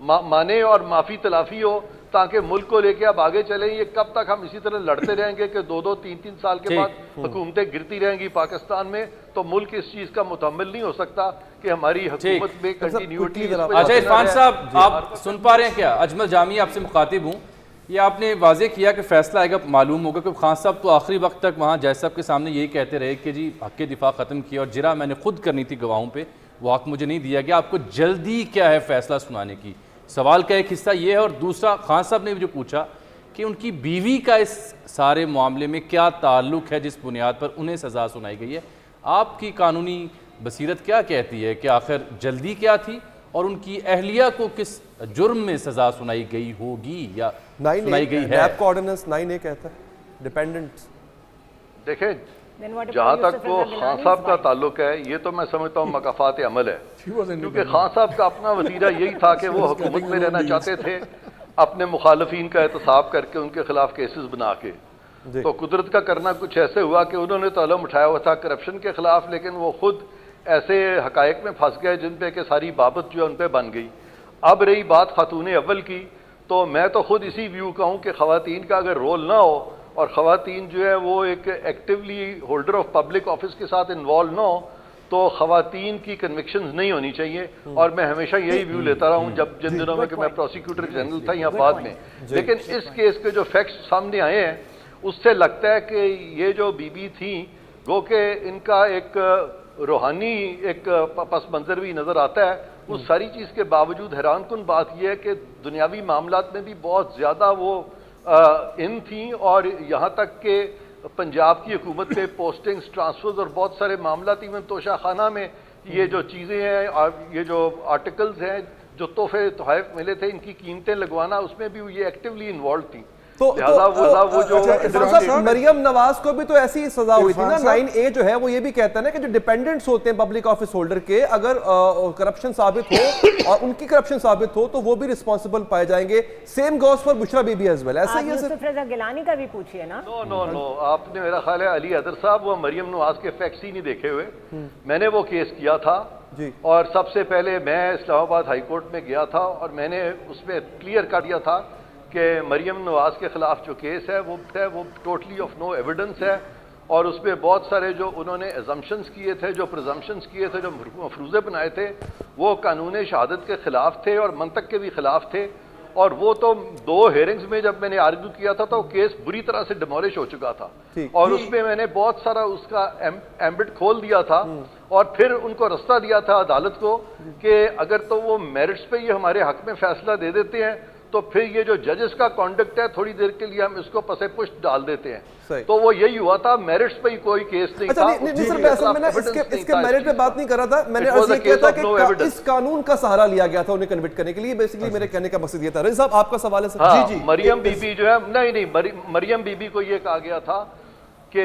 [SPEAKER 8] مانے اور معافی تلافی ہو، تاکہ ملک کو لے کے اب آگے چلیں. یہ کب تک ہم اسی طرح لڑتے رہیں گے کہ 2-3 سال کے بعد حکومتیں گرتی رہیں گی پاکستان میں، تو ملک اس چیز کا متحمل نہیں ہو سکتا کہ ہماری حکومت میں کنٹینیوٹی.
[SPEAKER 4] اچھا عرفان صاحب آپ سن پا رہے ہیں کیا؟ اجمل جامی آپ سے مخاطب ہوں. یہ آپ نے واضح کیا کہ فیصلہ آئے گا معلوم ہوگا کہ خان صاحب تو آخری وقت تک وہاں جج صاحب کے سامنے یہی کہتے رہے کہ جی حق دفاع ختم کیا اور جرح میں نے خود کرنی تھی گواہوں پہ، وہ حق مجھے نہیں دیا گیا. آپ کو جلدی کیا ہے فیصلہ سنانے کی؟ سوال کا ایک حصہ یہ ہے، اور دوسرا خان صاحب نے بھی جو پوچھا کہ ان کی بیوی کا اس سارے معاملے میں کیا تعلق ہے جس بنیاد پر انہیں سزا سنائی گئی ہے. آپ کی قانونی بصیرت کیا کہتی ہے کہ آخر جلدی کیا تھی اور ان کی اہلیہ کو کس جرم میں سزا سنائی گئی ہوگی یا سنائی گئی ہے؟
[SPEAKER 1] نیب کا آرڈیننس 9A کہتا ہے ڈیپینڈنٹ.
[SPEAKER 8] دیکھیں جہاں تک وہ خان صاحب کا تعلق ہے یہ تو میں سمجھتا ہوں مکافات عمل ہے، کیونکہ خان صاحب کا اپنا وتیرہ یہی تھا کہ وہ حکومت میں رہنا چاہتے تھے، اپنے مخالفین کا احتساب کر کے ان کے خلاف کیسز بنا کے. تو قدرت کا کرنا کچھ ایسے ہوا کہ انہوں نے تو علم اٹھایا ہوا تھا کرپشن کے خلاف، لیکن وہ خود ایسے حقائق میں پھنس گئے جن پہ کہ ساری بابت جو ہے ان پہ بن گئی. اب رہی بات خاتون اول کی، تو میں تو خود اسی ویو کا ہوں کہ خواتین کا اگر رول نہ ہو اور خواتین جو ہے وہ ایک actually holder of public office کے ساتھ انوالو نہ ہو تو خواتین کی کنوکشنز نہیں ہونی چاہیے. اور میں ہمیشہ یہی ویو لیتا رہا ہوں جب جن دنوں میں کہ میں پروسیکیوٹر جنرل تھا یا بعد میں. لیکن اس کیس کے جو فیکٹس سامنے آئے ہیں اس سے لگتا ہے کہ یہ جو بی بی تھیں گو کہ ان کا ایک روحانی ایک پس منظر بھی نظر آتا ہے. اس ساری چیز کے باوجود حیران کن بات یہ ہے کہ دنیاوی معاملات میں بھی بہت زیادہ وہ ان تھیں، اور یہاں تک کہ پنجاب کی حکومت پہ پوسٹنگز، ٹرانسفرز اور بہت سارے معاملات ایون توشہ خانہ میں یہ جو چیزیں ہیں اور یہ جو آرٹیکلز ہیں جو تحفے تحائف ملے تھے ان کی قیمتیں لگوانا، اس میں بھی یہ ایکٹیولی انوالو تھیں.
[SPEAKER 1] مریم نواز کو بھی تو ایسی سزا ہوئی تھی نا. 9A جو ہے وہ یہ بھی کہتا ہے نا کہ جو ڈیپینڈنٹس ہوتے ہیں پبلک آفس ہولڈر کے، اگر کرپشن ثابت ہو اور ان کی کرپشن ثابت ہو تو وہ بھی ریسپانسبل پائے جائیں گے. Same goes for Bushra Bibi as well. ایسا ہی ہے
[SPEAKER 9] یوسف رضا گیلانی کا بھی پوچھیے نا.
[SPEAKER 8] نو آپ نے میرا خیال ہے علی حیدر صاحب وہ مریم نواز کے فیکٹس ہی نہیں دیکھے ہوئے. میں نے وہ کیس کیا تھا اور سب سے پہلے میں اسلام آباد ہائی کورٹ میں گیا تھا اور میں نے اس میں کلیئر کر دیا تھا کہ مریم نواز کے خلاف جو کیس ہے وہ ٹوٹلی آف نو ایویڈنس ہے، اور اس میں بہت سارے جو انہوں نے ایزمپشنز کیے تھے، جو پریزمپشنز کیے تھے، جو مفروضے بنائے تھے وہ قانون شہادت کے خلاف تھے اور منطق کے بھی خلاف تھے. اور وہ تو 2 ہیئرنگز میں جب میں نے آرگیو کیا تھا تو کیس بری طرح سے ڈیمولش ہو چکا تھا، اور اس میں نے بہت سارا اس کا ایمبٹ کھول دیا تھا اور پھر ان کو رستہ دیا تھا عدالت کو کہ اگر تو وہ میرٹس پہ یہ ہمارے حق میں فیصلہ دے دیتے ہیں تو پھر یہ جو ججز کا کانڈکٹ ہے تھوڑی دیر کے لیے ہم اس کو پسے پشت ڈال دیتے ہیں. تو وہ یہی ہوا تھا، میرٹس پہ ہی کوئی کیس نہیں تھا.
[SPEAKER 1] اس کے میرٹ پہ بات نہیں کر رہا تھا، میں نے عرض یہ کیا تھا کہ اس قانون کا سہارا لیا گیا تھا انہیں کنوکٹ کرنے کے لیے. بیسیکلی میرے کہنے کا مقصد یہ تھا. رضی صاحب آپ کا سوال ہے.
[SPEAKER 8] جی مریم بی بی جو ہے نہیں مریم بی بی کو یہ کہا گیا تھا کہ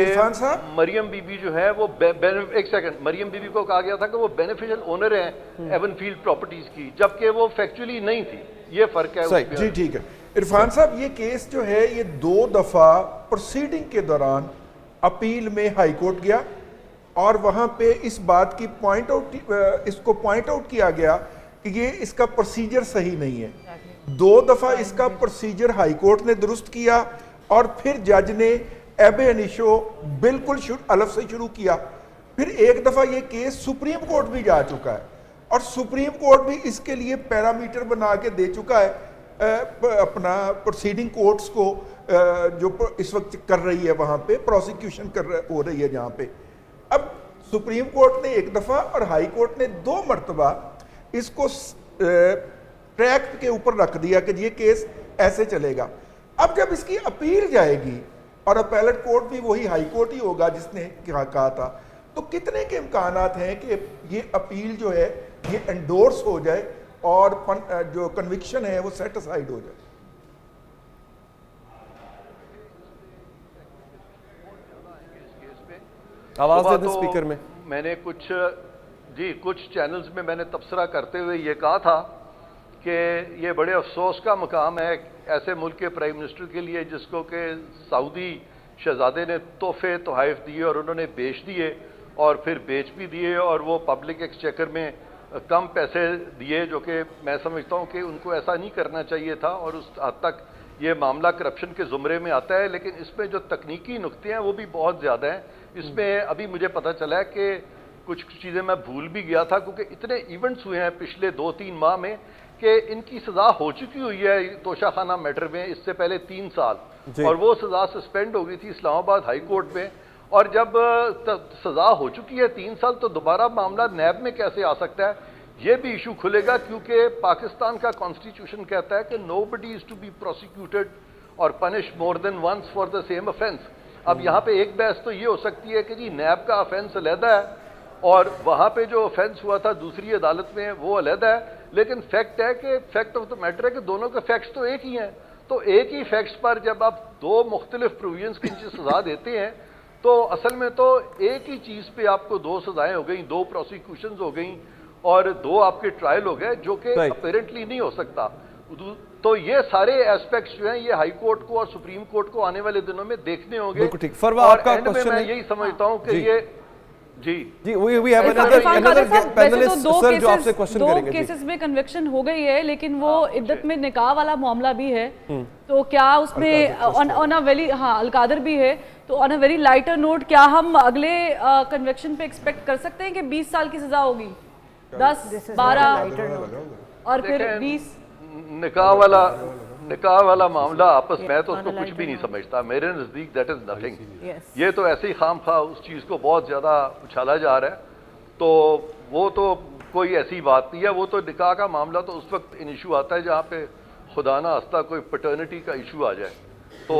[SPEAKER 8] مریم بی بی جو ہے وہ ایک سیکنڈ مریم بی بی کو کہا گیا تھا کہ وہ بینیفیشل اونر ہیں ایون فیلڈ پراپرٹیز کی، جبکہ وہ فیکچولی نہیں تھی. یہ فرق ہے.
[SPEAKER 3] جی ٹھیک ہے. عرفان صاحب یہ کیس جو ہے یہ 2 دفعہ پروسیڈنگ کے دوران اپیل میں ہائی کورٹ گیا اور وہاں پہ اس بات کی اس کو پوائنٹ آؤٹ کیا گیا کہ یہ اس کا پروسیجر صحیح نہیں ہے. 2 دفعہ اس کا پروسیجر ہائی کورٹ نے درست کیا اور پھر جج نے ایب انیشو بالکل الف سے شروع کیا. پھر ایک دفعہ یہ کیس سپریم کورٹ بھی جا چکا ہے اور سپریم کورٹ بھی اس کے لیے پیرامیٹر بنا کے دے چکا ہے اپنا پروسیڈنگ کورٹس کو جو اس وقت کر رہی ہے وہاں پہ پروسیکیوشن ہو رہی ہے جہاں پہ. اب سپریم کورٹ نے 1 دفعہ اور ہائی کورٹ نے 2 مرتبہ اس کو ٹریک کے اوپر رکھ دیا کہ یہ کیس ایسے چلے گا. اب جب اس کی اپیل جائے گی اور اپیلٹ کورٹ بھی وہی ہائی کورٹ ہی ہوگا جس نے کہا تھا، تو کتنے کے امکانات ہیں کہ یہ اپیل جو ہے یہ انڈورس ہو جائے اور جو کنوکشن ہے وہ سیٹ اسائیڈ ہو جائے.
[SPEAKER 1] آواز دے دیں اسپیکر میں
[SPEAKER 8] نے کچھ چینلز میں نے تبصرہ کرتے ہوئے یہ کہا تھا کہ یہ بڑے افسوس کا مقام ہے ایسے ملک کے پرائم منسٹر کے لیے جس کو کہ سعودی شہزادے نے تحفے تحائف دیے اور انہوں نے بیچ دیے اور پھر بیچ بھی دیے اور وہ پبلک ایکسچیکر میں کم پیسے دیے، جو کہ میں سمجھتا ہوں کہ ان کو ایسا نہیں کرنا چاہیے تھا اور اس حد تک یہ معاملہ کرپشن کے زمرے میں آتا ہے. لیکن اس میں جو تکنیکی نکتے ہیں وہ بھی بہت زیادہ ہیں. اس میں ابھی مجھے پتہ چلا ہے کہ کچھ چیزیں میں بھول بھی گیا تھا کیونکہ اتنے ایونٹس ہوئے ہیں پچھلے 2-3 ماہ میں کہ ان کی سزا ہو چکی ہوئی ہے توشہ خانہ میٹر میں اس سے پہلے 3 سال، اور وہ سزا سسپینڈ ہو گئی تھی اسلام آباد ہائی کورٹ میں، اور جب سزا ہو چکی ہے 3 سال تو دوبارہ معاملہ نیب میں کیسے آ سکتا ہے؟ یہ بھی ایشو کھلے گا، کیونکہ پاکستان کا کانسٹیٹیوشن کہتا ہے کہ nobody is to be prosecuted اور punished more than once for the same offense۔ اب یہاں پہ ایک بحث تو یہ ہو سکتی ہے کہ جی نیب کا offense علیحدہ ہے اور وہاں پہ جو offense ہوا تھا دوسری عدالت میں وہ علیحدہ ہے، لیکن فیکٹ ہے کہ فیکٹ آف دا میٹر ہے کہ دونوں کے فیکٹس تو ایک ہی ہیں، تو ایک ہی فیکٹس پر جب آپ 2 مختلف پروویژنس کی سزا دیتے ہیں تو اصل میں تو ایک ہی چیز پہ آپ کو 2 سزائیں ہو گئیں، 2 پروسیکیوشنز ہو گئیں اور 2 آپ کے ٹرائل ہو گئے، جو کہ اپیرنٹلی نہیں ہو سکتا۔ تو یہ سارے ایسپیکٹس جو ہیں یہ ہائی کورٹ کو اور سپریم کورٹ کو آنے والے دنوں میں دیکھنے ہوں گے، اور اینڈ میں میں یہی سمجھتا ہوں کہ یہ
[SPEAKER 7] دو کیسز میں کنوکشن ہو گئی ہے، لیکن وہ عدت میں نکاح والا معاملہ بھی ہے، تو کیا اس میں القادر بھی ہے، تو آن اے ویری لائٹر نوٹ کیا ہم اگلے کنوکشن پہ ایکسپیکٹ کر سکتے ہیں کہ 20 سال کی سزا ہوگی، 10 12 اور پھر 20؟
[SPEAKER 8] نکاح والا معاملہ آپس میں تو اس کو کچھ بھی نہیں سمجھتا، میرے نزدیک دیٹ از نتھنگ۔ یہ تو ایسے ہی خام خواہ اس چیز کو بہت زیادہ اچھالا جا رہا ہے، تو وہ تو کوئی ایسی بات نہیں ہے، وہ تو نکاح کا معاملہ تو اس وقت ان ایشو آتا ہے جہاں پہ خدا نہ خواستہ کوئی پیٹرنٹی کا ایشو آ جائے، تو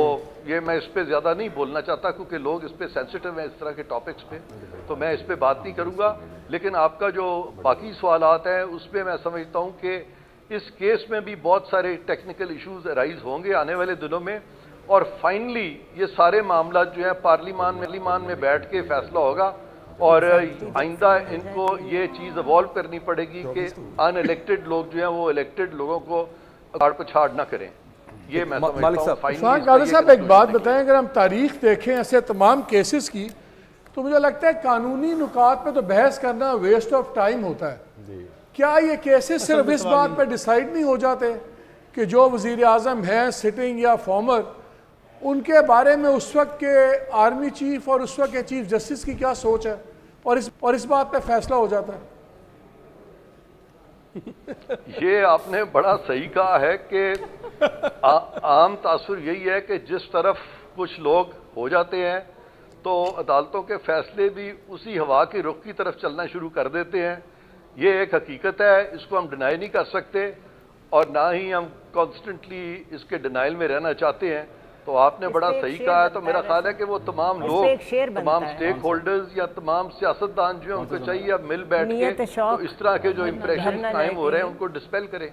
[SPEAKER 8] یہ میں اس پہ زیادہ نہیں بولنا چاہتا کیونکہ لوگ اس پہ سینسٹیو ہیں اس طرح کے ٹاپکس پہ، تو میں اس پہ بات نہیں کروں گا۔ لیکن آپ کا جو باقی سوالات ہیں اس پہ میں سمجھتا ہوں کہ اس کیس میں بھی بہت سارے ٹیکنیکل ایشوز رائز ہوں گے آنے والے دنوں میں، اور فائنلی یہ سارے معاملات جو ہیں پارلیمان میں بیٹھ کے فیصلہ ہوگا، اور آئندہ ان کو یہ چیز ایوالو کرنی پڑے گی کہ ان الیکٹڈ لوگ جو ہیں وہ الیکٹڈ لوگوں کو اگاڑ پچھاڑ نہ کریں۔ یہ میں سمجھتا ہوں
[SPEAKER 2] عثمان قادری صاحب ایک بات بتائیں، اگر ہم تاریخ دیکھیں ایسے تمام کیسز کی تو مجھے لگتا ہے قانونی نکات پہ تو بحث کرنا ویسٹ آف ٹائم ہوتا ہے۔ کیا یہ کیسز صرف اس بات پہ ڈیسائیڈ نہیں ہو جاتے کہ جو وزیر اعظم ہیں سٹنگ یا فارمر، ان کے بارے میں اس وقت کے آرمی چیف اور اس وقت کے چیف جسٹس کی کیا سوچ ہے، اور اس بات پہ فیصلہ ہو جاتا ہے؟
[SPEAKER 8] یہ آپ نے بڑا صحیح کہا ہے کہ عام تاثر یہی ہے کہ جس طرف کچھ لوگ ہو جاتے ہیں تو عدالتوں کے فیصلے بھی اسی ہوا کے رخ کی طرف چلنا شروع کر دیتے ہیں۔ یہ ایک حقیقت ہے، اس کو ہم ڈینائی نہیں کر سکتے، اور نہ ہی ہم کانسٹنٹلی اس کے ڈینائل میں رہنا چاہتے ہیں۔ تو آپ نے بڑا صحیح کہا ہے، تو میرا خیال ہے کہ وہ تمام لوگ، تمام سٹیک ہولڈرز یا تمام سیاستدان جو ہیں ان کو چاہیے اب مل بیٹھ کے تو اس طرح کے جو امپریشن قائم ہو رہے ہیں ان کو ڈسپیل کریں۔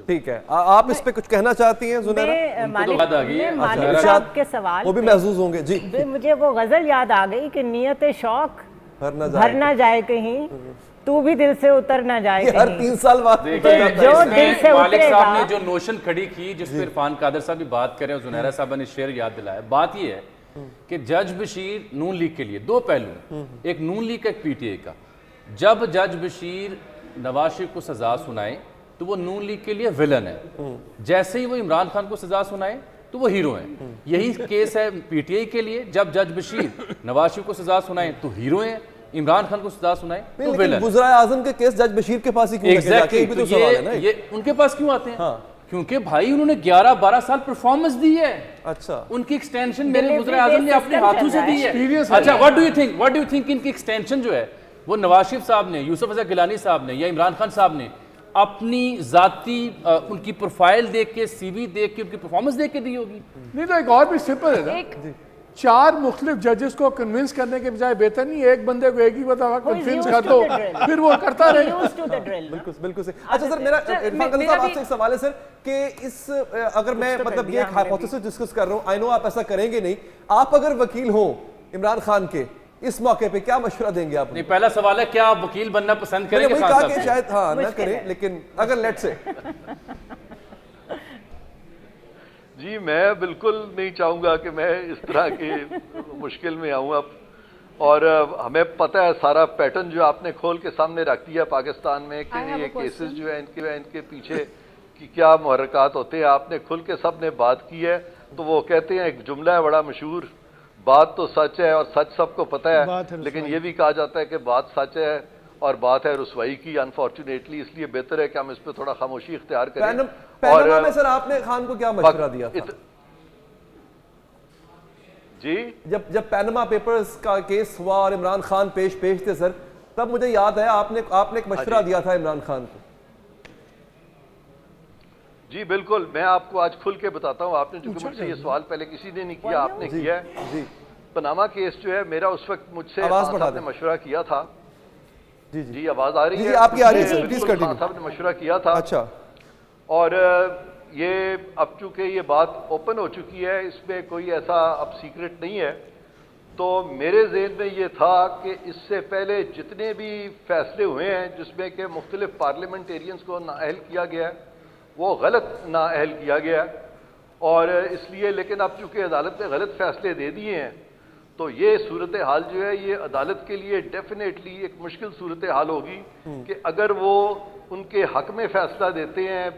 [SPEAKER 1] ٹھیک ہے، آپ اس پہ کچھ کہنا چاہتی ہیں زنیرہ؟
[SPEAKER 9] مالک صاحب کے سوال
[SPEAKER 1] وہ بھی محظوظ ہوں گے۔ جی
[SPEAKER 9] مجھے وہ غزل یاد آ گئی کہ نیت شوق بھر نہ جائے کہیں، تو بھی دل سے اتر نہ جائے
[SPEAKER 1] ہر 3 سال بعد
[SPEAKER 9] جو دل سے
[SPEAKER 4] مالک
[SPEAKER 9] اترے
[SPEAKER 4] صاحب نے
[SPEAKER 9] گا۔
[SPEAKER 4] جو نوشن کھڑی کی جس پہ عرفان قادر صاحب بھی بات کریں اور زنیرہ صاحبہ نے شعر یاد دلایا، بات یہ ہے کہ جج بشیر نون لیگ کے لیے 2 پہلو، ایک نون لیگ کا ایک پی ٹی اے کا۔ جب جج بشیر نواز شریف کو سزا سنائے تو وہ نون لیگ کے لیے ویلن ہے، جیسے ہی وہ عمران خان کو سزا سنائے تو وہ ہیرو ہیں۔ یہی کیس ہے پی ٹی آئی کے لیے، جب جج بشیر نواز شریف کو سزا سنائے تو ہیرو ہیں، عمران خان کو سزا سنائے تو ویلن۔
[SPEAKER 1] وزرائے اعظم کے کیس جج بشیر کے پاس ہی کیوں لگے جاتے ہیں؟ یہ بھی تو سوال ہے نا۔
[SPEAKER 4] یہ ان کے پاس کیوں آتے ہیں؟ کیونکہ بھائی انہوں نے 11-12 سال پرفارمنس دی ہے،
[SPEAKER 1] اچھا
[SPEAKER 4] ان کی ایکسٹینشن میرے وزرائے اعظم نے اپنے ہاتھوں سے دی ہے۔ اچھا what do you think ان کی ایکسٹینشن جو ہے وہ نواز شریف صاحب نے، یوسف رضا گیلانی صاحب نے یا عمران خان صاحب نے اپنی ذاتی ان کی پروفائل دیکھ کے، سی وی دیکھ کے، ان کی پرفارمنس دیکھ کے دی ہوگی؟
[SPEAKER 2] نہیں تو ایک اور بھی سمپل ہے نا، 4 مختلف ججز کو کنونس کرنے کے بجائے بہتر نہیں ایک بندے کو ایک ہی بتا کنونس کر دو، پھر وہ کرتا رہے۔
[SPEAKER 1] بالکل صحیح۔ اچھا سر، میرا عرفان قادری صاحب آپ سے ایک سوال ہے سر کہ اس اگر میں مطلب یہ ایک ہائپوتھیسس ڈسکس کر رہا ہوں، آئی نو آپ ایسا کریں گے نہیں، آپ اگر وکیل ہوں عمران خان کے اس موقع پہ کیا مشورہ دیں گے آپ؟
[SPEAKER 4] نہیں، پہلا سوال ہے کیا آپ وکیل بننا پسند کریں گے؟
[SPEAKER 1] کہا کہ شاید ہاں نہ کریں، لیکن اگر لیٹ سے
[SPEAKER 8] جی میں بالکل نہیں چاہوں گا کہ میں اس طرح کی مشکل میں آؤں اب، اور ہمیں پتہ ہے سارا پیٹرن جو آپ نے کھول کے سامنے رکھ دیا پاکستان میں کہ یہ کیسز جو ہیں ان کے پیچھے کی کیا محرکات ہوتے ہیں، آپ نے کھل کے سب نے بات کی ہے۔ تو وہ کہتے ہیں ایک جملہ ہے بڑا مشہور، بات تو سچ ہے اور سچ سب کو پتہ ہے، لیکن یہ بھی کہا جاتا ہے کہ بات سچ ہے اور بات ہے رسوائی کی انفارچونیٹلی، اس لیے بہتر ہے کہ ہم اس پہ تھوڑا خاموشی اختیار کریں۔
[SPEAKER 1] پینما میں سر آپ نے خان کو کیا مشورہ دیا تھا؟
[SPEAKER 8] جی
[SPEAKER 1] جب پینما پیپرز کا کیس ہوا اور عمران خان پیش تھے سر، تب مجھے یاد ہے آپ نے ایک مشورہ دیا تھا عمران خان کو۔
[SPEAKER 8] جی بالکل، میں آپ کو آج کھل کے بتاتا ہوں، آپ نے چونکہ مجھ سے یہ سوال پہلے کسی نے نہیں کیا، آپ نے کیا ہے۔ پناما کیس جو ہے میرا اس وقت مجھ سے خان صاحب نے مشورہ کیا تھا۔ جی آواز آ رہی ہے؟
[SPEAKER 1] آپ کی آ رہی ہے، پلیز کنٹینیو۔
[SPEAKER 8] خان صاحب نے مشورہ کیا تھا،
[SPEAKER 1] اچھا،
[SPEAKER 8] اور یہ اب چونکہ یہ بات اوپن ہو چکی ہے، اس میں کوئی ایسا اب سیکرٹ نہیں ہے، تو میرے ذہن میں یہ تھا کہ اس سے پہلے جتنے بھی فیصلے ہوئے ہیں جس میں کہ مختلف پارلیمنٹیرینز کو نااہل کیا گیا ہے وہ غلط نااہل کیا گیا ہے، اور اس لیے لیکن اب چونکہ عدالت نے غلط فیصلے دے دیے ہیں تو یہ صورتحال جو ہے یہ عدالت کے لیے ڈیفینیٹلی ایک مشکل صورتحال ہوگی کہ اگر وہ ان کے حق میں فیصلہ دیتے ہیں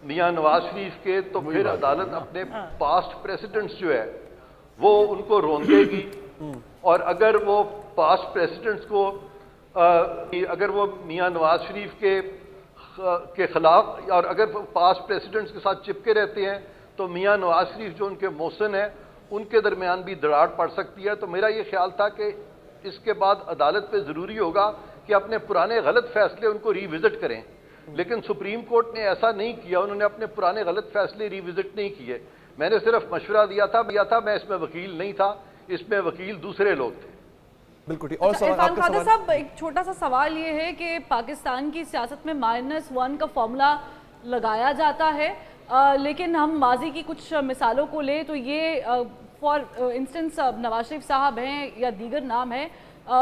[SPEAKER 8] میاں نواز شریف کے، تو پھر عدالت اپنے پاسٹ پریسیڈنٹس جو ہے وہ ان کو روندے گی، اور اگر وہ پاسٹ پریسیڈنٹس کو اگر وہ میاں نواز شریف کے خلاف اور اگر پاسٹ پریسیڈنٹس کے ساتھ چپکے رہتے ہیں تو میاں نواز شریف جو ان کے محسن ہیں ان کے درمیان بھی دراڑ پڑ سکتی ہے۔ تو میرا یہ خیال تھا کہ اس کے بعد عدالت پہ ضروری ہوگا کہ اپنے پرانے غلط فیصلے ان کو ری وزٹ کریں، لیکن سپریم کورٹ نے ایسا نہیں کیا، انہوں نے اپنے پرانے غلط فیصلے ری وزٹ نہیں کیے۔ میں نے صرف مشورہ دیا تھا، میں اس میں وکیل نہیں تھا، اس میں وکیل دوسرے لوگ تھے۔
[SPEAKER 1] بالکل ٹھیک۔ اور
[SPEAKER 7] عرفان قادر صاحب، ایک چھوٹا سا سوال یہ ہے کہ پاکستان کی سیاست میں -1 کا فارمولا لگایا جاتا ہے، لیکن ہم ماضی کی کچھ مثالوں کو لیں تو یہ فار انسٹنس نواز شریف صاحب ہیں یا دیگر نام ہیں،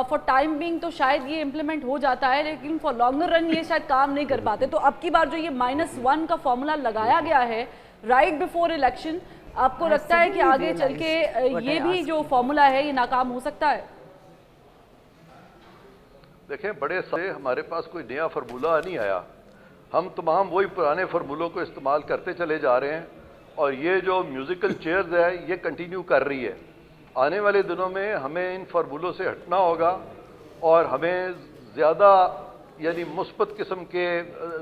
[SPEAKER 7] فار ٹائم بینگ تو شاید یہ امپلیمنٹ ہو جاتا ہے، لیکن فار لانگر رن یہ شاید کام نہیں کر پاتے۔ تو اب کی بار جو یہ -1 کا فارمولا لگایا گیا ہے رائٹ بیفور الیکشن، آپ کو لگتا ہے کہ آگے چل کے یہ بھی جو فارمولا ہے یہ ناکام ہو سکتا ہے؟
[SPEAKER 8] دیکھیں بڑے سارے ہمارے پاس کوئی نیا فارمولہ نہیں آیا، ہم تمام وہی پرانے فارمولوں کو استعمال کرتے چلے جا رہے ہیں، اور یہ جو میوزیکل چیئرز ہے یہ کنٹینیو کر رہی ہے۔ آنے والے دنوں میں ہمیں ان فارمولوں سے ہٹنا ہوگا اور ہمیں زیادہ یعنی مثبت قسم کے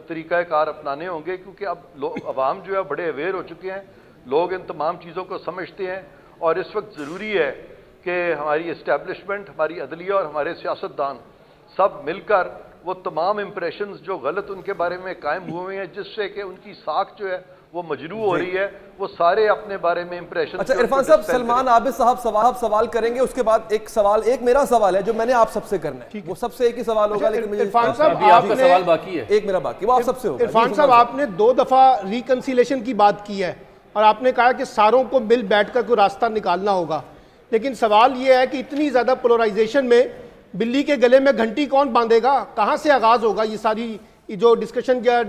[SPEAKER 8] طریقہ کار اپنانے ہوں گے، کیونکہ اب عوام جو ہے بڑے اویئر ہو چکے ہیں، لوگ ان تمام چیزوں کو سمجھتے ہیں، اور اس وقت ضروری ہے کہ ہماری اسٹیبلشمنٹ، ہماری عدلیہ اور ہمارے سیاستدان سب مل کر وہ تمام امپریشنز جو غلط ان کے بارے میں قائم ہوئے ہیں، جس سے کہ ان کی ساکھ جو ہے وہ مجروح ہو رہی ہے، وہ سارے اپنے بارے میں امپریشن۔
[SPEAKER 1] اچھا عرفان صاحب، سلمان عابد صاحب سوال کریں گے، اس کے بعد ایک میرا سوال ہے جو میں نے آپ سب سے کرنا ہے، وہ سب سے ایک ہی سوال ہوگا، لیکن مجھے
[SPEAKER 5] عرفان صاحب
[SPEAKER 4] آپ کا سوال باقی ہے،
[SPEAKER 1] ایک میرا باقی، وہ آپ سب سے ہوگا۔
[SPEAKER 5] عرفان صاحب آپ نے 2 دفعہ ریکنسیلیشن کی بات کی ہے اور آپ نے کہا کہ ساروں کو مل بیٹھ کر کوئی راستہ نکالنا ہوگا، لیکن سوال یہ ہے کہ اتنی زیادہ پولرائزیشن میں بلی کے گلے میں گھنٹی کون باندھے گا؟ کہاں سے آغاز ہوگا یہ ساری جو ڈسکشن یا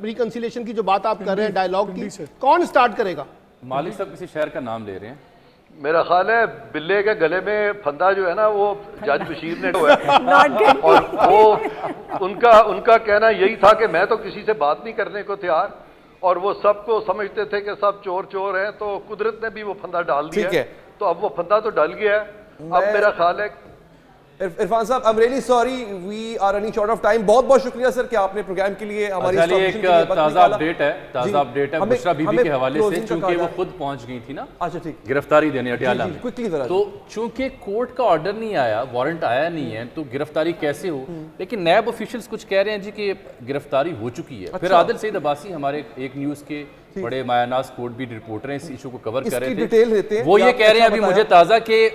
[SPEAKER 5] ریکنسیلیشن کی جو بات آپ کر رہے ہیں، ڈائیلاگ کی، کون سٹارٹ کرے گا؟
[SPEAKER 4] مالک صاحب کسی شہر کا نام لے رہے ہیں؟
[SPEAKER 8] میرا خیال ہے بلے کے گلے میں پھندا جو ہے نا وہ جج بشیر نے اور وہ ان کا کہنا یہی تھا کہ میں تو کسی سے بات نہیں کرنے کو تیار، اور وہ سب کو سمجھتے تھے کہ سب چور ہیں، تو قدرت نے بھی وہ پھندا ڈال دیا ہے، تو اب وہ پھندا تو ڈل گیا ہے۔ اب میرا خیال ہے
[SPEAKER 1] عرفان صاحب I'm really sorry we are running short of time، بہت شکریہ سر کہ آپ نے پروگرام کے لیے ہماری
[SPEAKER 4] ایک تازہ اپڈیٹ ہے بشرا بی بی کے حوالے سے، چونکہ وہ خود پہنچ گئی تھی نا گرفتاری دینے اٹیالہ میں، تو چونکہ کورٹ کا آرڈر نہیں آیا، وارنٹ آیا نہیں ہے، تو گرفتاری کیسے ہو؟ لیکن نیب آفیشلز کچھ کہہ رہے ہیں جی کہ گرفتاری ہو چکی ہے۔ پھر عادل سعید عباسی ہمارے ایک نیوز کے بڑے مایہ ناز کورٹ بھی رپورٹر ہیں، اس ایشو کو کور کر رہے تھے، وہ یہ کہہ رہے ہیں ابھی مجھے تازہ کہ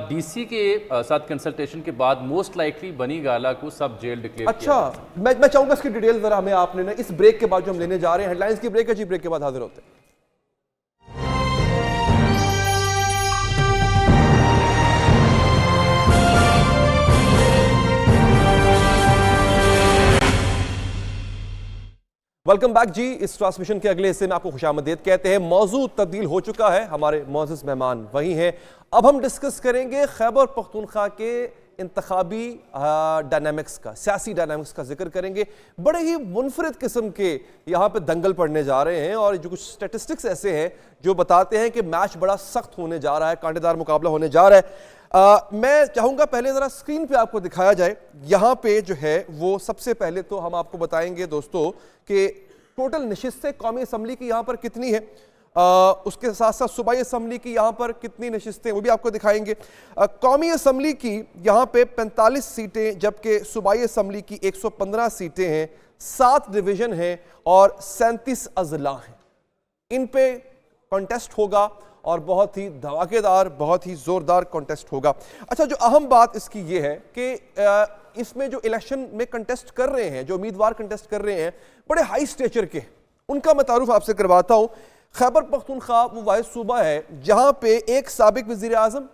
[SPEAKER 4] ڈی سی کے ساتھ کنسلٹیشن کے بعد موسٹ لائکلی بنی گالا کو سب جیل ڈکلیئر کیا۔
[SPEAKER 1] اچھا میں چاہوں گا اس کی ڈیٹیل ذرا ہمیں آپ نے نا اس بریک کے بعد جو ہم لینے جا رہے ہیں، ہیڈ لائنز کی بریک ہے جی، بریک کے بعد حاضر ہوتے ہیں۔ ویلکم بیک جی، اس ٹرانسمیشن کے اگلے حصے میں آپ کو خوش آمدید کہتے ہیں۔ موضوع تبدیل ہو چکا ہے، ہمارے معزز مہمان وہی ہیں۔ اب ہم ڈسکس کریں گے خیبر پختونخوا کے انتخابی ڈائنامکس کا، سیاسی ڈائنامکس کا ذکر کریں گے۔ بڑے ہی منفرد قسم کے یہاں پہ دنگل پڑنے جا رہے ہیں، اور جو کچھ سٹیٹسٹکس ایسے ہیں جو بتاتے ہیں کہ میچ بڑا سخت ہونے جا رہا ہے، کانٹے دار مقابلہ ہونے جا رہا ہے۔ میں چاہوں گا پہلے ذرا اسکرین پہ آپ کو دکھایا جائے. یہاں پہ جو ہے وہ سب سے پہلے تو ہم آپ کو بتائیں گے دوستو کہ ٹوٹل نشستیں قومی اسمبلی کی یہاں پر کتنی ہے, اس کے ساتھ ساتھ صوبائی اسمبلی کی یہاں پر کتنی نشستیں وہ بھی آپ کو دکھائیں گے. قومی اسمبلی کی یہاں پہ 45 سیٹیں جبکہ صوبائی اسمبلی کی 115 سیٹیں ہیں, 7 ڈویژن ہیں اور 37 اضلاع ہیں. ان پہ کانٹیسٹ ہوگا اور بہت ہی دھماکے دار, بہت ہی زوردار کانٹیسٹ ہوگا. اچھا, جو اہم بات اس کی یہ ہے کہ اس میں جو الیکشن میں کنٹیسٹ کر رہے ہیں, جو امیدوار کنٹیسٹ کر رہے ہیں, بڑے ہائی سٹیچر کے, ان کا میں تعارف آپ سے کرواتا ہوں. خیبر پختونخوا وہ واحد صوبہ ہے جہاں پہ ایک سابق وزیر اعظم,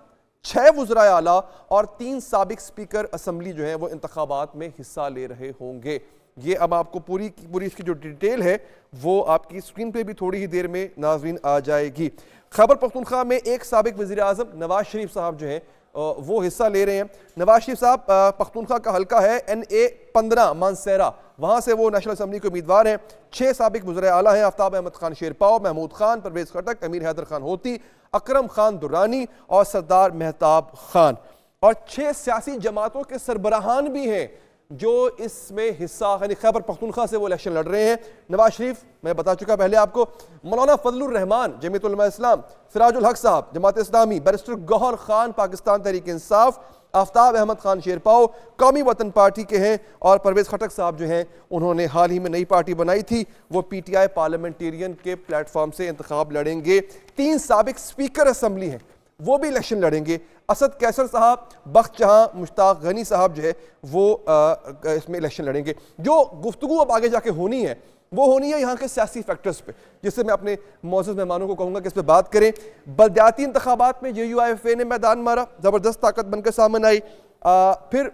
[SPEAKER 1] 6 وزرائے اعلیٰ اور 3 سابق سپیکر اسمبلی جو ہیں وہ انتخابات میں حصہ لے رہے ہوں گے. یہ اب آپ کو پوری اس کی جو ڈیٹیل ہے وہ آپ کی اسکرین پہ بھی تھوڑی ہی دیر میں ناظرین آ جائے گی. خیبر پختونخوا میں ایک سابق وزیر اعظم نواز شریف صاحب جو ہیں وہ حصہ لے رہے ہیں. نواز شریف صاحب پختونخوا کا حلقہ ہے NA-15 مانسیرا, وہاں سے وہ نیشنل اسمبلی کے امیدوار ہیں. 6 سابق وزرائے اعلیٰ ہیں, آفتاب احمد خان شیرپاؤ, محمود خان, پرویز خٹک, امیر حیدر خان ہوتی, اکرم خان درانی اور سردار مہتاب خان. اور 6 سیاسی جماعتوں کے سربراہان بھی ہیں جو اس میں حصہ, یعنی خیبر پختونخوا سے وہ الیکشن لڑ رہے ہیں. نواز شریف میں بتا چکا پہلے آپ کو, مولانا فضل الرحمان جمعیت علماء اسلام, سراج الحق صاحب جماعت اسلامی, بیرسٹر گوہر خان پاکستان تحریک انصاف, آفتاب احمد خان شیرپاؤ قومی وطن پارٹی کے ہیں, اور پرویز خٹک صاحب جو ہیں انہوں نے حال ہی میں نئی پارٹی بنائی تھی, وہ PTI پارلیمنٹیرین کے پلیٹ فارم سے انتخاب لڑیں گے. 3 سابق سپیکر اسمبلی ہیں وہ بھی الیکشن لڑیں گے. اسد کیسر صاحب, بخت جہاں مشتاق غنی صاحب جو ہے وہ اس میں الیکشن لڑیں گے. جو گفتگو اب آگے جا کے ہونی ہے وہ ہونی ہے یہاں کے سیاسی فیکٹرز پہ, جس سے میں اپنے معزز مہمانوں کو کہوں گا کہ اس پہ بات کریں. بلدیاتی انتخابات میں JUIFA نے میدان مارا, زبردست طاقت بن کے سامنے آئی. پھر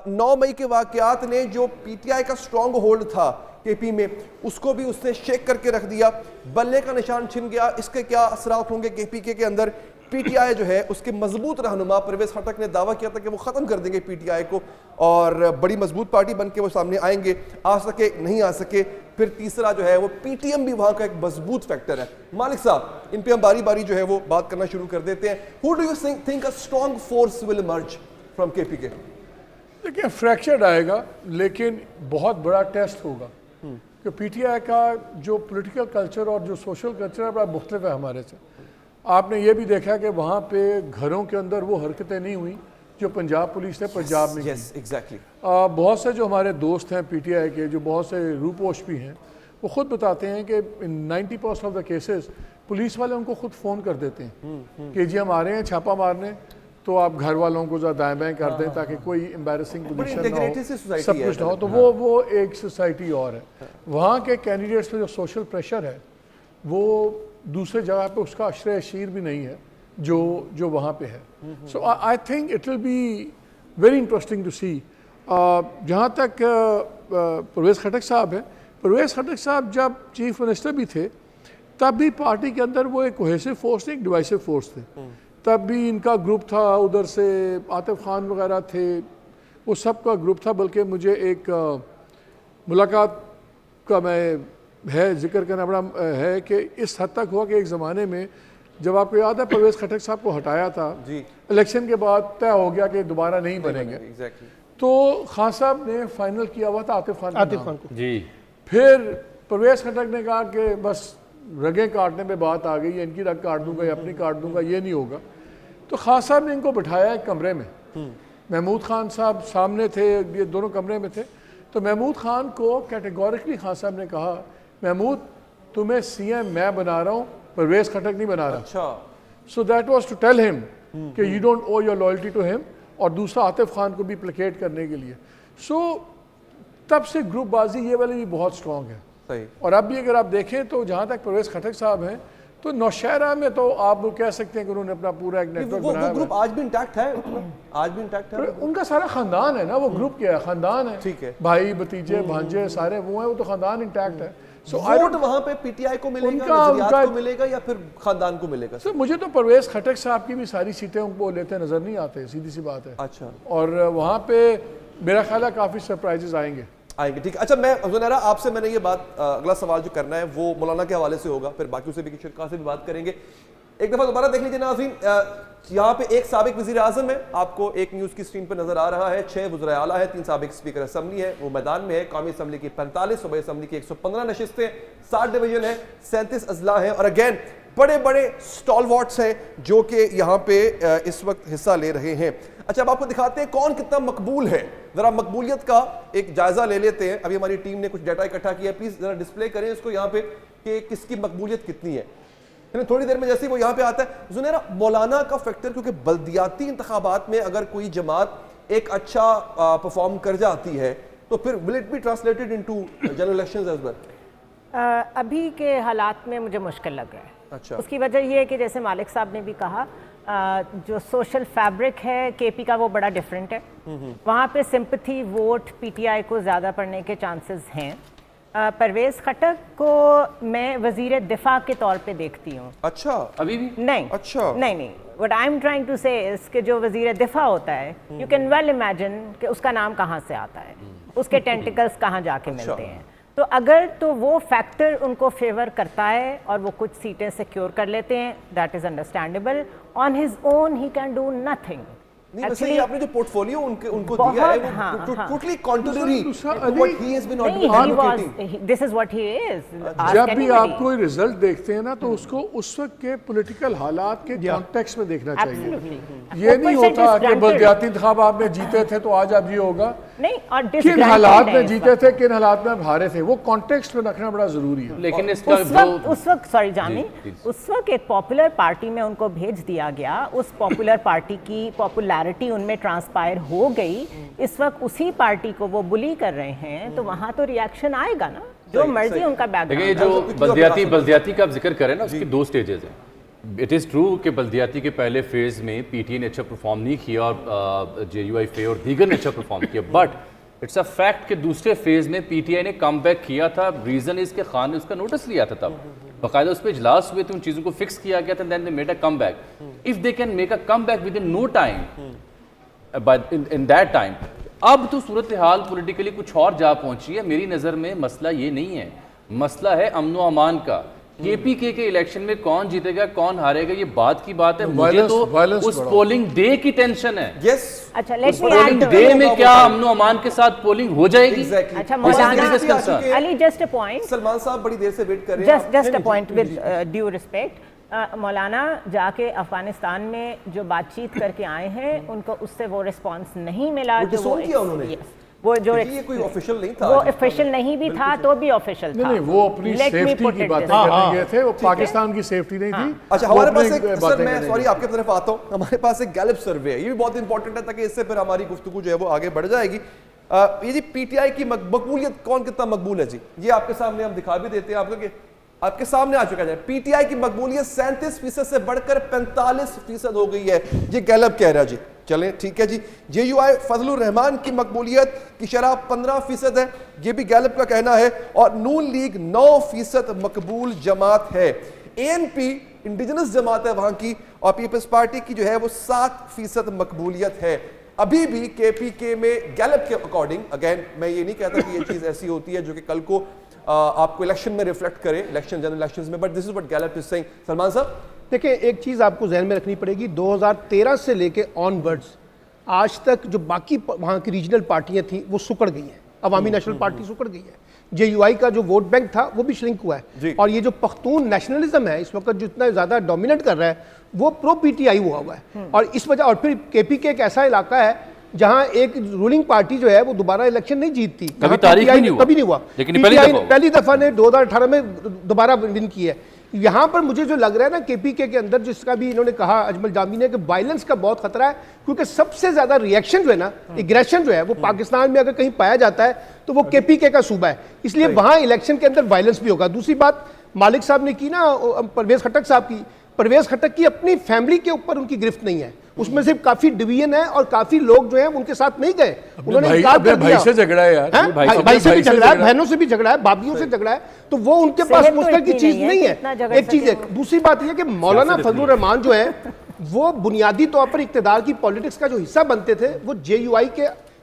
[SPEAKER 1] 9 مئی کے واقعات نے جو PTI کا سٹرونگ ہولڈ تھا KP میں, اس کو بھی اس نے شیک کر کے رکھ دیا, بلے کا نشان چھن گیا. اس کے کیا اثرات ہوں گے KPK کے اندر؟ PTI جو ہے اس کے مضبوط رہنما پرویز خٹک نے دعویٰ کیا تھا کہ وہ ختم کر دیں گے PTI کو اور بڑی مضبوط پارٹی بن کے وہ سامنے آئیں گے, آ سکے نہیں آ سکے. پھر تیسرا جو ہے وہ PTM بھی وہاں کا ایک مضبوط فیکٹر ہے. مالک صاحب, ان پہ ہم باری باری جو ہے وہ بات کرنا شروع کر دیتے ہیں. Who do you think a strong force will emerge from KPK?
[SPEAKER 2] دیکھیں, فریکچرڈ آئے گا لیکن بہت بڑا ٹیسٹ ہوگا کہ PTI کا جو پولیٹیکل کلچر اور جو سوشل کلچر ہے بڑا مختلف ہے ہمارے سے. آپ نے یہ بھی دیکھا کہ وہاں پہ گھروں کے اندر وہ حرکتیں نہیں ہوئیں جو پنجاب پولیس نے پنجاب میں کی. بہت سے جو ہمارے دوست ہیں PTI کے, جو بہت سے روپوش بھی ہیں, وہ خود بتاتے ہیں کہ 90% آف دا کیسز پولیس والے ان کو خود فون کر دیتے ہیں کہ جی ہم آ رہے ہیں چھاپا مارنے, تو آپ گھر والوں کو ذرا دائیں بائیں کر دیں تاکہ کوئی امبیرسنگ پوزیشن نہ ہو, سب کچھ نہ ہو. تو وہ ایک سوسائٹی اور ہے. وہاں کے کینڈیڈیٹس پہ جو سوشل پریشر ہے وہ دوسرے جگہ پہ اس کا عشرِ شیر بھی نہیں ہے جو وہاں پہ ہے. So I think it will be very interesting to see. جہاں تک پرویز خٹک صاحب ہیں, پرویز خٹک صاحب جب چیف منسٹر بھی تھے تب بھی پارٹی کے اندر وہ ایک کوہیسو فورس نہیں, ایک ڈیوائسو فورس تھے. تب بھی ان کا گروپ تھا, ادھر سے عاطف خان وغیرہ تھے, وہ سب کا گروپ تھا. بلکہ مجھے ایک ملاقات کا میں ذکر کرنا بڑا ہے کہ اس حد تک ہوا کہ ایک زمانے میں جب آپ کو یاد ہے پرویز خٹک صاحب کو ہٹایا تھا, الیکشن کے بعد طے ہو گیا کہ دوبارہ نہیں بنیں گے, تو خان صاحب نے فائنل کیا ہوا تھا عاطف خان کو. پھر پرویز خٹک نے کہا کہ بس رگیں کاٹنے پہ بات آ گئی ہے, ان کی رگ کاٹ دوں گا یا اپنی کاٹ دوں گا, یہ نہیں ہوگا. تو خان صاحب نے ان کو بٹھایا ایک کمرے میں, محمود خان صاحب سامنے تھے, یہ دونوں کمرے میں تھے. تو محمود خان کو کیٹیگورکلی خان صاحب نے کہا, محمود تمہیں CM میں بنا رہا ہوں, پرویز خٹک نہیں بنا رہا. So that was to tell him کہ you don't owe your loyalty to him, اور دوسرا عاطف خان کو بھی پلیکیٹ کرنے کے لیے. سو تب سے گروپ بازی یہ والی بھی بہت سٹرونگ ہے. اور اب بھی اگر آپ دیکھیں تو جہاں تک پرویز خٹک صاحب ہیں تو نوشہرہ میں تو آپ کہہ سکتے ہیں کہ انہوں نے اپنا پورا ایک نیٹ ورک بنایا.
[SPEAKER 1] وہ گروپ آج بھی انٹیکٹ ہے, آج بھی انٹیکٹ ہے.
[SPEAKER 2] ان کا سارا خاندان ہے نا, وہ گروپ کیا ہے, خاندان ہے, ٹھیک ہے, بھائی بھتیجے بھانجے سارے وہ ہیں, وہ تو خاندان انٹیکٹ ہے.
[SPEAKER 1] ووٹ وہاں پہ PTI کو ملے گا, نظریات کو ملے گا یا پھر خاندان کو ملے گا؟
[SPEAKER 2] سر مجھے تو پرویز خٹک صاحب کی بھی ساری سیٹیں ان کو لیتے نظر نہیں آتے, سیدھی سی بات ہے.
[SPEAKER 1] اچھا, اور
[SPEAKER 2] وہاں پہ میرا خیال ہے کافی سرپرائزز آئیں گے.
[SPEAKER 1] ٹھیک ہے. اچھا, میں زنیرہ آپ سے میں نے یہ بات, اگلا سوال جو کرنا ہے وہ مولانا کے حوالے سے ہوگا, پھر باقیوں سے بھی شرکا سے بھی بات کریں گے. ایک دفعہ دوبارہ دیکھ لیجیے ناظرین، یہاں پہ ایک سابق وزیر اعظم ہے، آپ کو ایک نیوز کی سکرین پہ نظر آ رہا ہے، 6 وزراء اعلیٰ ہے، 3 سابق اسپیکر اسمبلی ہے، وہ میدان میں ہے۔ قومی اسمبلی کی 45، صوبائی اسمبلی کی 115 نشستیں، 60 ڈویژن ہیں، 37 اضلاع ہیں، اور اگین بڑے بڑے سٹالوارٹس ہیں جو کہ یہاں پہ اس وقت حصہ لے رہے ہیں۔ اچھا اب آپ کو دکھاتے ہیں کون کتنا مقبول ہے، ذرا مقبولیت کا ایک جائزہ لے لیتے ہیں۔ ابھی ہماری ٹیم نے کچھ ڈیٹا اکٹھا کیا ہے، پلیز ذرا ڈسپلے کریں اس کو یہاں پہ کہ کس کی مقبولیت کتنی ہے۔ تھوڑی دیر میں جیسے وہ یہاں پہ آتا ہے زنیرہ، مولانا کا فیکٹر، کیونکہ بلدیاتی انتخابات میں اگر کوئی جماعت ایک اچھا پرفارم کر جاتی ہے تو پھر will it be translated into general elections as well؟
[SPEAKER 9] ابھی کے حالات میں مجھے مشکل لگ رہا ہے۔
[SPEAKER 1] اچھا،
[SPEAKER 9] اس کی وجہ یہ ہے کہ جیسے مالک صاحب نے بھی کہا، جو سوشل فیبرک ہے کے پی کا وہ بڑا ڈیفرنٹ ہے، وہاں پہ sympathy vote P T I کو زیادہ پڑنے کے چانسز ہیں۔ پرویز خٹک کو میں وزیر دفاع کے طور پہ دیکھتی ہوں۔
[SPEAKER 1] اچھا
[SPEAKER 4] ابھی بھی
[SPEAKER 9] نہیں،
[SPEAKER 1] اچھا
[SPEAKER 9] نہیں، what I'm trying to say is کہ جو وزیر دفاع ہوتا ہے you can well imagine کہ اس کا نام کہاں سے آتا ہے، اس کے ٹینٹیکلز کہاں جا کے ملتے ہیں، تو اگر تو وہ فیکٹر ان کو فیور کرتا ہے اور وہ کچھ سیٹیں سیکیور کر لیتے ہیں، that is understandable. On his own he can do nothing.
[SPEAKER 1] نہیں ویسے یہ آپ نے جو پورٹ فولیو ان کو دیا ہے وہ totally contrary to what he has been advocating.
[SPEAKER 9] This is what he is.
[SPEAKER 2] جب بھی آپ کوئی رزلٹ دیکھتے ہیں نا تو اس کو اس وقت کے پولیٹیکل حالات کے کانٹیکسٹ میں دیکھنا چاہیے۔ یہ نہیں ہوتا کہ بلدیاتی انتخابات میں جیتے تھے تو آج اب یہ ہوگا، کن حالات میں جیتے تھے، کن حالات میں ہارے تھے، وہ کانٹیکسٹ میں رکھنا بڑا ضروری ہے۔
[SPEAKER 4] لیکن
[SPEAKER 9] اس وقت سوری جامی، اس وقت ایک پاپولر پارٹی میں ان کو بھیج دیا گیا، اس پاپولر پارٹی کی پاپولیرٹی ان میں ٹرانسپائر ہو گئی، اس وقت اسی پارٹی کو وہ بلی کر رہے ہیں، تو وہاں تو ریاکشن آئے گا نا، جو مرضی ان کا بیک گراؤنڈ۔
[SPEAKER 4] جو بلدیاتی کا آپ ذکر کریں نا، اس کی 2 سٹیجز ہیں۔ اٹ از ٹرو کہ بلدیاتی کے پہلے فیز میں پی ٹی آئی نے اچھا پرفارم نہیں کیا اور جے یو آئی فے اور دیگر نے اچھا پرفارم کیا، بٹ اٹس اے فیکٹ کہ دوسرے فیز میں پی ٹی آئی نے کم بیک کیا تھا۔ ریزن اس کے خان نے اس کا نوٹس لیا تھا، تب باقاعدہ اس پہ اجلاس ہوئے تھے، ان چیزوں کو فکس کیا گیا تھا، then they made a comeback. If they can make a comeback within no time in that time، اب تو صورتحال پولیٹیکلی کچھ اور جا پہنچی ہے۔ میری نظر میں مسئلہ یہ نہیں ہے، مسئلہ ہے امن و امان کا۔ کے پی کے الیکشن میں کون جیتے گا کون ہارے گا یہ بات کی بات ہے، مجھے تو اس پولنگ ڈے کی ٹینشن ہے۔ اس پولنگ ڈے میں کیا امن و امان کے ساتھ پولنگ ہو جائے گی؟
[SPEAKER 9] اچھا مولانا علی، جسٹ اے پوائنٹ،
[SPEAKER 1] سلمان صاحب بڑی دیر سے ویٹ کر رہے ہیں،
[SPEAKER 9] just a point with due respect, مولانا جا کے افغانستان میں جو بات چیت کر کے آئے ہیں ان کو اس سے وہ ریسپانس نہیں ملا جو وہ جو
[SPEAKER 1] کوئی آفیشیل نہیں تھا،
[SPEAKER 9] وہ آفیشیل نہیں بھی تھا تو بھی آفیشیل تھا،
[SPEAKER 2] نہیں وہ اپنی سیفٹی کی باتیں کرنے گئے تھے، وہ پاکستان کی سیفٹی نہیں تھی۔
[SPEAKER 1] اچھا ہمارے پاس ایک، سر میں سوری آپ کی طرف آتا ہوں، ہمارے پاس ایک گیلپ سروے ہے، یہ بھی بہت امپورٹنٹ ہے تاکہ اس سے پھر ہماری گفتگو جو ہے وہ آگے بڑھ جائے گی۔ یہ جی پی ٹی آئی کی مقبولیت کون کتنا مقبول ہے جی، یہ آپ کے سامنے ہم دکھا بھی دیتے ہیں آپ کو کہ آپ کے سامنے آ چکا ہے۔ پی ٹی آئی کی مقبولیت 37% سے بڑھ کر 45% ہو گئی ہے، یہ گیلپ کہہ رہا ہے جی۔ چلیں ٹھیک ہے جی، جے یو آئی فضل الرحمان کی مقبولیت کی شرح 15% ہے، یہ بھی گیلپ کا کہنا ہے، اور نون لیگ 9% مقبول جماعت ہے۔ اے این پی انڈیجنس جماعت ہے وہاں کی، اور پیپلز پارٹی کی جو ہے وہ 7% مقبولیت ہے۔ ابھی بھی کے پی کے میں گیلپ کے اکارڈنگ، اگین میں یہ نہیں کہتا کہ یہ چیز ایسی ہوتی ہے جو کہ کل کو آپ کو الیکشن میں ریفلیکٹ کرے، الیکشن جنرل الیکشنز میں، but this is what Gallup is seeing. Salman صاحب
[SPEAKER 5] دیکھیں ایک چیز آپ کو ذہن میں رکھنی پڑے گی، 2013 سے لے کے آن ورڈز آج تک جو باقی وہاں کی ریجنل پارٹیاں تھیں وہ سکڑ گئی ہیں، عوامی نیشنل پارٹی سکڑ گئی ہے، جے یو آئی کا جو ووٹ بینک تھا وہ بھی شرنک ہوا ہے، اور یہ جو پختون نیشنلزم ہے اس وقت جو اتنا زیادہ ڈومینیٹ کر رہا ہے وہ پرو پی ٹی آئی ہوا ہے، اور اس وجہ، اور پھر کے پی کے ایک ایسا علاقہ ہے جہاں ایک رولنگ پارٹی جو ہے وہ دوبارہ الیکشن نہیں جیتتی،
[SPEAKER 4] کبھی تاریخ میں نہیں ہوا،
[SPEAKER 5] لیکن پہلی دفعہ نے 2018 میں دوبارہ ون کی ہے۔ یہاں پر مجھے جو لگ رہا ہے نا کے پی کے اندر، جس کا بھی انہوں نے کہا اجمل جامی نے، کہ وائلنس کا بہت خطرہ ہے، کیونکہ سب سے زیادہ ریئیکشن جو ہے نا، ایگریشن جو ہے وہ پاکستان میں اگر کہیں پایا جاتا ہے تو وہ کے پی کے کا صوبہ ہے، اس لیے وہاں الیکشن کے اندر وائلنس بھی ہوگا۔ دوسری بات مالک صاحب نے کی نا، پرویز خٹک صاحب کی، پرویز خٹک کی اپنی فیملی کے اوپر ان کی گرفت نہیں ہے، اس میں صرف کافی ڈویژن ہے اور کافی لوگ جو ہیں ان کے ساتھ نہیں گئے، انہوں نے انکار کر دیا۔
[SPEAKER 2] بھائی سے جھگڑا ہے یار،
[SPEAKER 5] بھائی سے بھی جھگڑا ہے، بہنوں سے بھی جھگڑا ہے، بابیوں سے جھگڑا ہے، تو وہ ان کے پاس مستقل کی چیز نہیں ہے، ایک چیز ہے۔ دوسری بات یہ کہ مولانا فضل الرحمان جو ہے وہ بنیادی طور پر اقتدار کی پالیٹکس کا جو حصہ بنتے تھے وہ جے یو آئی کے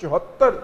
[SPEAKER 3] 74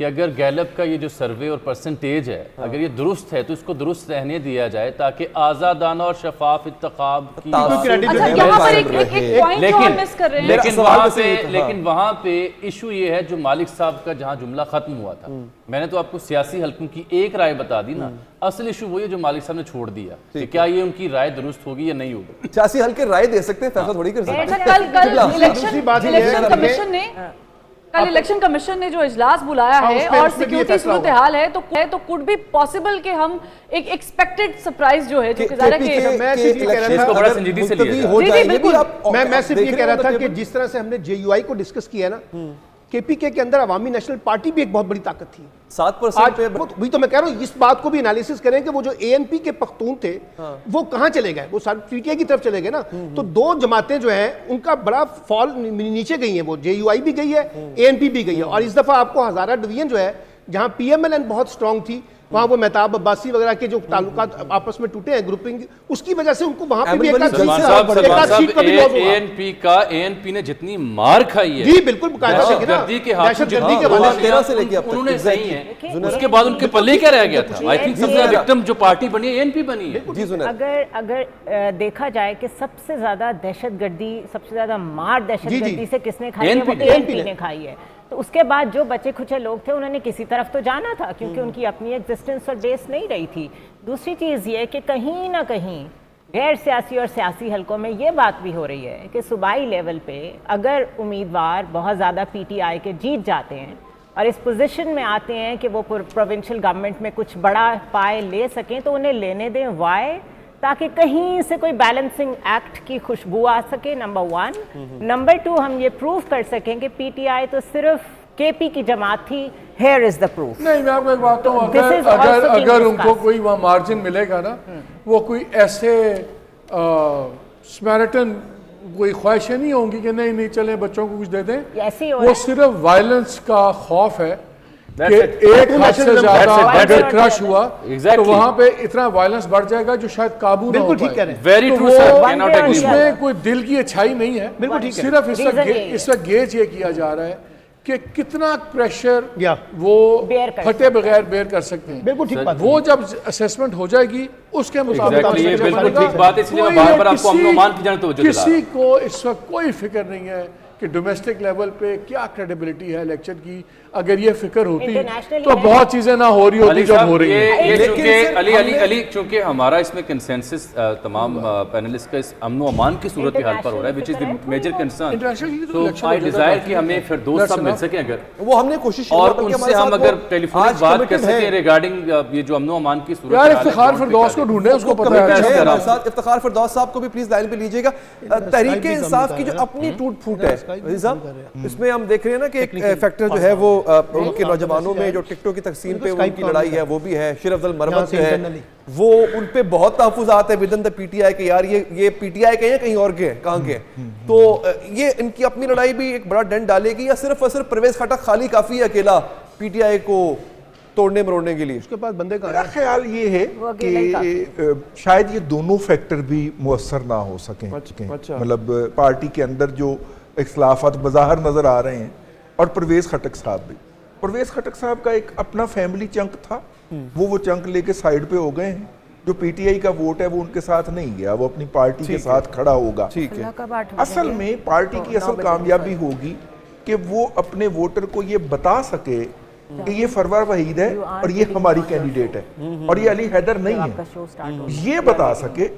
[SPEAKER 4] کہ اگر گیلپ کا یہ جو سروے اور پرسنٹیج ہے اگر یہ درست ہے تو اس کو درست رہنے دیا جائے تاکہ آزادانہ اور شفاف انتخاب کی لیکن وہاں پہ ایشو یہ ہے جو مالک صاحب کا جہاں جملہ ختم ہوا تھا، میں نے تو آپ کو سیاسی حلقوں کی ایک رائے بتا دی نا، اصل ایشو وہی ہے جو مالک صاحب نے چھوڑ دیا کہ کیا یہ ان کی رائے درست ہوگی یا نہیں ہوگی۔
[SPEAKER 1] سیاسی حلقے رائے دے سکتے ہیں، فیصلہ تھوڑی کر سکتے ہیں۔
[SPEAKER 7] کل الیکشن کمیشن نے جو اجلاس بلایا ہے اور سیکیورٹی صورتحال ہے تو could be possible کہ ہم ایک ایکسپیکٹڈ سرپرائز جو ہے جو کہ ظاہر ہے کہ
[SPEAKER 5] میں صرف یہ کہہ رہا تھا
[SPEAKER 4] بڑا سنجیدگی سے لیا
[SPEAKER 5] میں صرف یہ کہہ رہا تھا کہ جس طرح سے ہم نے جے یو آئی کو ڈسکس کیا نا، کے پی کے اندر عوامی نیشنل پارٹی بھی ایک بہت بڑی طاقت تھی
[SPEAKER 1] 7% پہ،
[SPEAKER 5] وہی تو میں کہہ رہا ہوں، اس بات کو بھی انالیسس کریں کہ وہ جو اے این پی کے پختون تھے وہ کہاں چلے گئے، وہ پی ٹی آئی کی طرف چلے گئے نا، تو دو جماعتیں جو ہیں ان کا بڑا فال نیچے گئی ہیں، وہ جے یو آئی بھی گئی ہے، اے این پی بھی گئی ہے، اور اس دفعہ آپ کو ہزارہ ڈویژن جو ہے جہاں پی ایم ایل این بہت اسٹرانگ تھی، وہاں وہ مہتاب عباسی وغیرہ کے جو تعلقات آپس میں ٹوٹے ہیں گروپنگ، اس کی وجہ سے ان کو وہاں پہ بھی
[SPEAKER 4] اے این پی کا اے این پی نے جتنی مار کھائی ہے
[SPEAKER 5] جی بالکل
[SPEAKER 4] دہشت گردی کے ہاتھوں انہوں نے صحیح ہے، اس کے بعد ان کے پلے کیا رہ گیا تھا؟ آئی تھنک سب سے زیادہ وکٹم جو پارٹی بنی ہے اے این پی بنی ہے۔
[SPEAKER 9] اگر دیکھا جائے کہ سب سے زیادہ دہشت گردی، سب سے زیادہ مار دہشت گردی سے کس نے کھائی ہے، وہ اے این پی نے کھائی ہے، تو اس کے بعد جو بچے کھچے لوگ تھے انہوں نے کسی طرف تو جانا تھا کیونکہ ان کی اپنی ایگزسٹنس اور بیس نہیں رہی تھی۔ دوسری چیز یہ کہ کہیں نہ کہیں غیر سیاسی اور سیاسی حلقوں میں یہ بات بھی ہو رہی ہے کہ صوبائی لیول پہ اگر امیدوار بہت زیادہ پی ٹی آئی کے جیت جاتے ہیں اور اس پوزیشن میں آتے ہیں کہ وہ پروونشل گورنمنٹ میں کچھ بڑا پائے لے سکیں تو انہیں لینے دیں، وائی؟ تاکہ کہیں سے کوئی بیلنسنگ ایکٹ کی خوشبو آ سکے، نمبر 1۔ نمبر 2، ہم یہ پروف کر سکیں کہ پی ٹی آئی تو صرف کے پی کی جماعت تھی، ہیئر از دا پروف۔
[SPEAKER 2] نہیں، میں آپ کو ایک بات ہوں، اگر ان کو کوئی وہاں مارجن ملے گا نا، وہ کوئی ایسے سمیرٹن کوئی خواہشیں نہیں ہوں گی کہ نہیں چلیں بچوں کو کچھ دے دیں، وہ صرف وائلنس کا خوف ہے کہ ایک حد سے زیادہ اگر کرش ہوا تو وہاں پہ اتنا وائلنس بڑھ جائے گا جو شاید قابو نہ ہو پائے۔ اس میں کوئی دل کی اچھائی نہیں ہے، صرف اس وقت گیج یہ کیا جا رہا ہے کہ کتنا پریشر وہ پھٹے بغیر بیئر کر سکتے ہیں۔ وہ جب اسیسمنٹ ہو جائے گی اس کے مطابق کسی کو اس وقت کوئی فکر نہیں ہے کہ ڈومیسٹک لیول پہ کیا کریڈیبلٹی ہے الیکشن کی۔ اگر یہ فکر ہوتی تو بہت چیزیں نہ ہو رہی ہوتی جو ہو رہی ہیں۔
[SPEAKER 4] علی چونکہ ہمارا اس میں کنسنسس تمام پینلسٹ کا اس امن و امان کی صورتحال پر ہو رہا ہے which is the major concern. So I desire کہ ہمیں فردوس صاحب مل سکیں اگر
[SPEAKER 1] وہ ہم نے کوشش
[SPEAKER 4] اور ان سے ہم اگر ٹیلی فونک بات کر سکیں ریگارڈنگ یہ جو امن و امان کی صورتحال ہے۔
[SPEAKER 2] یار افتخار فردوس کو ڈھونڈیں، اس کو پتہ ہے۔
[SPEAKER 1] افتخار فردوس صاحب کو بھی پلیز لائن پہ لیجئے گا۔ تحریک انصاف کی جو اپنی ٹوٹ پھوٹ ہے عزیز صاحب، اس میں ہم دیکھ رہے ہیں نا کہ ایک فیکٹر جو ہے وہ ان کے نوجوانوں میں جو ٹکٹوں کی تقسیم پہ ان کی لڑائی ہے وہ بھی ہے، شیر افضل مرمت جو ہے وہ ان پہ بہت تحفظات ہیں ودن دا پی ٹی آئی کہ یار یہ پی ٹی آئی کے ہیں کہیں اور کے ہیں، کہاں کے ہیں، تو یہ ان کی اپنی لڑائی بھی ایک بڑا ڈنٹ ڈالے گی، یا صرف اور صرف پرویز خٹک خالی کافی ہے اکیلا پی ٹی آئی کو توڑنے مروڑنے کے لیے؟ اس کے پاس بندے کا
[SPEAKER 3] خیال یہ ہے کہ شاید یہ دونوں فیکٹر بھی مؤثر نہ ہو سکیں، مطلب پارٹی کے اندر جو اختلافات بظاہر نظر آ رہے ہیں، اور پرویز خٹک صاحب بھی، پرویز خٹک صاحب کا ایک اپنا فیملی چنک تھا، وہ چنک لے کے سائیڈ پہ ہو گئے ہیں، جو پی ٹی آئی کا ووٹ ہے وہ ان کے ساتھ نہیں گیا، وہ اپنی پارٹی کے ساتھ کھڑا ہوگا۔ اصل میں پارٹی کی اصل کامیابی ہوگی کہ وہ اپنے ووٹر کو یہ بتا سکے کہ یہ فرور وحید ہے اور یہ ہماری کینڈیڈیٹ ہے اور یہ علی حیدر نہیں ہے، یہ بتا سکے۔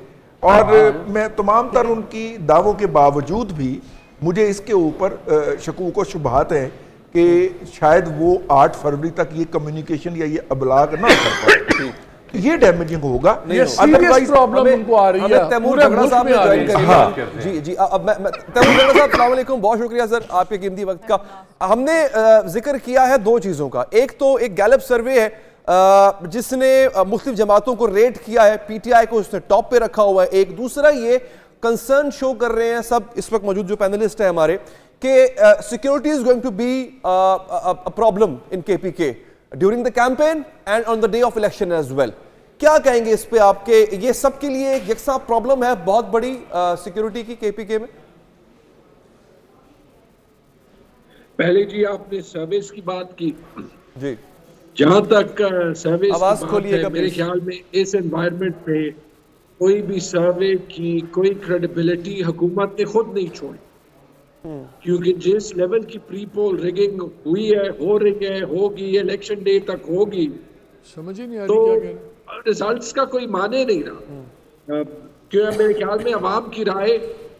[SPEAKER 3] اور میں تمام تر ان کی دعووں کے باوجود بھی مجھے اس کے اوپر شکوک و شبہات ہیں کہ شاید وہ 8 فروری تک یہ کمیونیکیشن یا یہ ابلاغ نہ کر پائے، یہ ڈیمیجنگ ہوگا۔
[SPEAKER 2] یہ سیریس پرابلم ان کو آ رہی ہے،
[SPEAKER 1] تیمور جھگڑا صاحب نے جوائن کر لیا۔ جی جی تیمور جھگڑا صاحب السلام علیکم، بہت شکریہ سر آپ کے قیمتی وقت کا۔ ہم نے ذکر کیا ہے 2 چیزوں کا، ایک تو ایک گیلپ سروے ہے جس نے مختلف جماعتوں کو ریٹ کیا ہے، پی ٹی آئی کو اس نے ٹاپ پہ رکھا ہوا ہے، ایک دوسرا یہ کنسرن شو کر رہے ہیں سب اس وقت موجود جو پینلسٹ ہیں ہمارے کہ security is going to be a problem in KPK during the campaign and on the day of election as well. کیا کہیں گے اس پہ آپ کے یہ سب کے لیے ایک یکساں پرابلم ہے بہت بڑی سیکیورٹی کی KPK میں؟
[SPEAKER 10] پہلے جی آپ نے سروس کی بات کی،
[SPEAKER 1] جی
[SPEAKER 10] جہاں تک سروے
[SPEAKER 1] آواز کھولیے گا
[SPEAKER 10] میرے خیال میں اس انوائرمنٹ پہ کوئی بھی سروے کی کوئی کریڈیبلٹی حکومت نے خود نہیں چھوڑی، کیونکہ جس لیول کی پری پول ریگنگ ہوئی ہے، ہو رہی ہے، ہوگی، الیکشن ڈے تک ہوگی،
[SPEAKER 2] سمجھ ہی نہیں آ
[SPEAKER 10] تو
[SPEAKER 2] رہی کیا کہہ
[SPEAKER 10] ریزلٹس کا کوئی معنی نہیں رہا، کیونکہ میرے خیال میں عوام کی رائے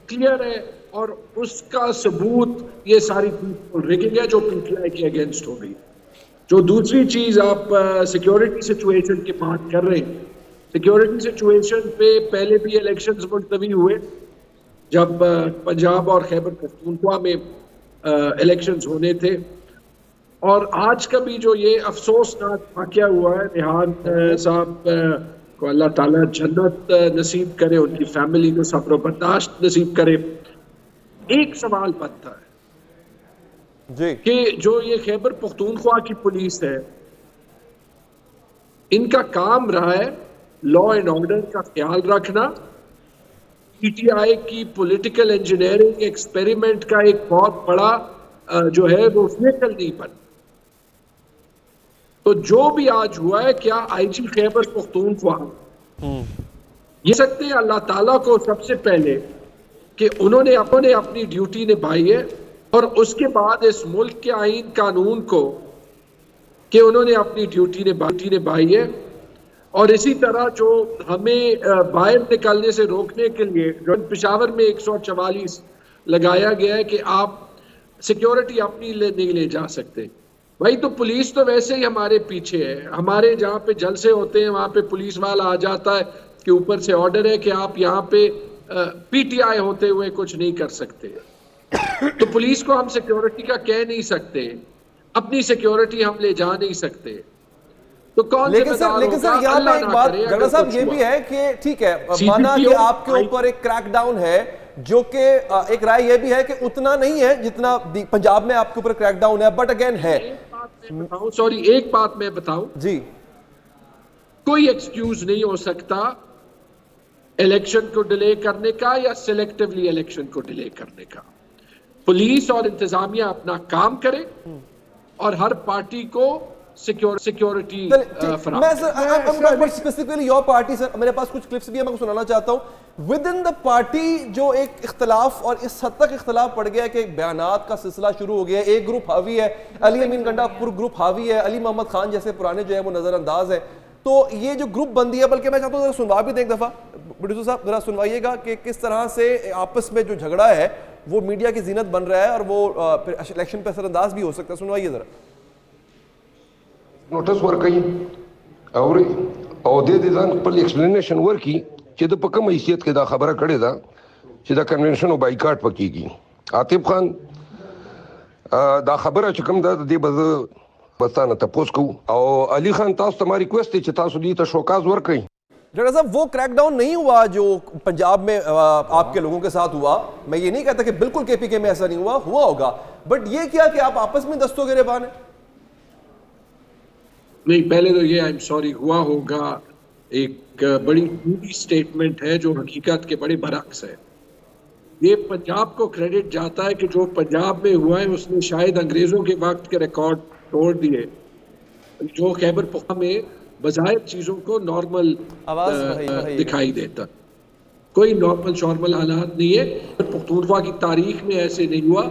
[SPEAKER 10] کلیئر ہے اور اس کا ثبوت یہ ساری پری پول ریگنگ ہے جو پی ٹی آئی کے اگینسٹ ہو گئی۔ جو دوسری چیز آپ سیکیورٹی سچویشن کی بات کر رہے ہیں، سیکیورٹی سچویشن پہ پہلے بھی الیکشنز ملتوی ہوئے جب پنجاب اور خیبر پختونخوا میں الیکشنز ہونے تھے، اور آج کا بھی جو یہ افسوسناک واقعہ ہوا ہے، ریحان صاحب کو اللہ تعالیٰ جنت نصیب کرے، ان کی فیملی کو صبر و برداشت نصیب کرے، ایک سوال بنتا ہے
[SPEAKER 1] جی
[SPEAKER 10] کہ جو یہ خیبر پختونخوا کی پولیس ہے، ان کا کام رہا ہے لا اینڈ آرڈر کا خیال رکھنا، پی ٹی آئی کی پولیٹیکل انجینئرنگ ایکسپیریمنٹ کا ایک بہت بڑا جو ہے وہ فیکل نہیں بن۔ تو جو بھی آج ہوا ہے، کیا آئی جی خیبر پختونخوا یہ سکتے ہیں اللہ تعالیٰ کو سب سے پہلے کہ انہوں نے اپنی ڈیوٹی نبھائی ہے، اور اس کے بعد اس ملک کے آئین قانون کو کہ انہوں نے اپنی ڈیوٹی نبھائی ہے، اور اسی طرح جو ہمیں باہر نکلنے سے روکنے کے لیے پشاور میں 144 لگایا گیا ہے کہ آپ سیکیورٹی اپنی نہیں لے جا سکتے، بھائی تو پولیس تو ویسے ہی ہمارے پیچھے ہے، ہمارے جہاں پہ جلسے ہوتے ہیں وہاں پہ پولیس والا آ جاتا ہے کہ اوپر سے آرڈر ہے کہ آپ یہاں پہ پی ٹی آئی ہوتے ہوئے کچھ نہیں کر سکتے، تو پولیس کو ہم سیکیورٹی کا کہہ نہیں سکتے، اپنی سیکیورٹی ہم لے جا نہیں سکتے، تو کون
[SPEAKER 1] لیکن سر یہاں پہ ایک بات جگہ صاحب یہ بھی ہے کہ ٹھیک ہے مانا کہ آپ کے اوپر ایک کریک ڈاؤن ہے، جو کہ ایک رائے یہ بھی ہے کہ اتنا نہیں ہے جتنا پنجاب میں آپ کے اوپر کریک ڈاؤن ہے، بٹ اگین ہے۔
[SPEAKER 10] سوری ایک بات میں بتاؤں
[SPEAKER 1] جی،
[SPEAKER 10] کوئی ایکسکیوز نہیں ہو سکتا الیکشن کو ڈیلے کرنے کا یا سلیکٹیولی الیکشن کو ڈیلے کرنے کا۔ پولیس اور انتظامیہ اپنا کام کرے اور ہر پارٹی کو سیکیورٹی فراہم
[SPEAKER 1] کرے۔ میرے پاس کچھ کلپس بھی ہیں، میں کو سنانا چاہتا ہوں۔ ود ان دا پارٹی جو ایک اختلاف، اور اس حد تک اختلاف پڑ گیا کہ بیانات کا سلسلہ شروع ہو گیا ہے، ایک گروپ حاوی ہے، علی امین گنڈا پور گروپ حاوی ہے، علی محمد خان جیسے پرانے جو ہیں وہ نظر انداز ہیں، تو یہ جو گروپ بندی ہے، بلکہ میں چاہتا ہوں ذرا سنوا بھی دیں ایک دفعہ، پروڈیوسر صاحب ذرا سنوائیے گا کہ کس طرح سے آپس میں جو جھگڑا ہے وہ میڈیا کی زینت بن رہا ہے اور وہ الیکشن پہ اثر انداز بھی ہو سکتا ہے۔ سنوائیے ذرا۔
[SPEAKER 11] نوٹس ورکئی اور د ځان خپل ایکسپلینیشن ورکي چې د په کوم حیثیت کې دا خبره کړې ده چې دا کنونشن او بایکاټ پکېږي۔ عاطف خان دا خبره چې کوم ده د دې به بستانه تپوس کوو، او علي خان تاسو ته ما ریکویسٹ دی چې تاسو دې ته شوکاز ورکئ۔
[SPEAKER 1] ڈاکٹر صاحب وہ کریک ڈاؤن نہیں ہوا جو پنجاب میں آپ کے لوگوں کے ساتھ ہوا، میں یہ نہیں کہتا کہ بالکل کے پی کے میں ایسا نہیں ہوا ہوگا، بٹ یہ کیا کہ آپ آپس میں دستوں گریبان ہیں؟
[SPEAKER 10] نہیں، پہلے تو یہ I'm sorry ہوا ہوگا ایک بڑی جھوٹی سٹیٹمنٹ ہے جو حقیقت کے بڑے برعکس ہے۔ یہ پنجاب کو کریڈٹ جاتا ہے کہ جو پنجاب میں ہوا ہے اس نے شاید انگریزوں کے وقت کے ریکارڈ توڑ دیے، جو خیبر پختونخوا میں بظاہر چیزوں کو نارمل دکھائی دیتا، کوئی نارمل شارمل حالات نہیں ہے۔ پختونخوا کی تاریخ میں ایسے نہیں ہوا،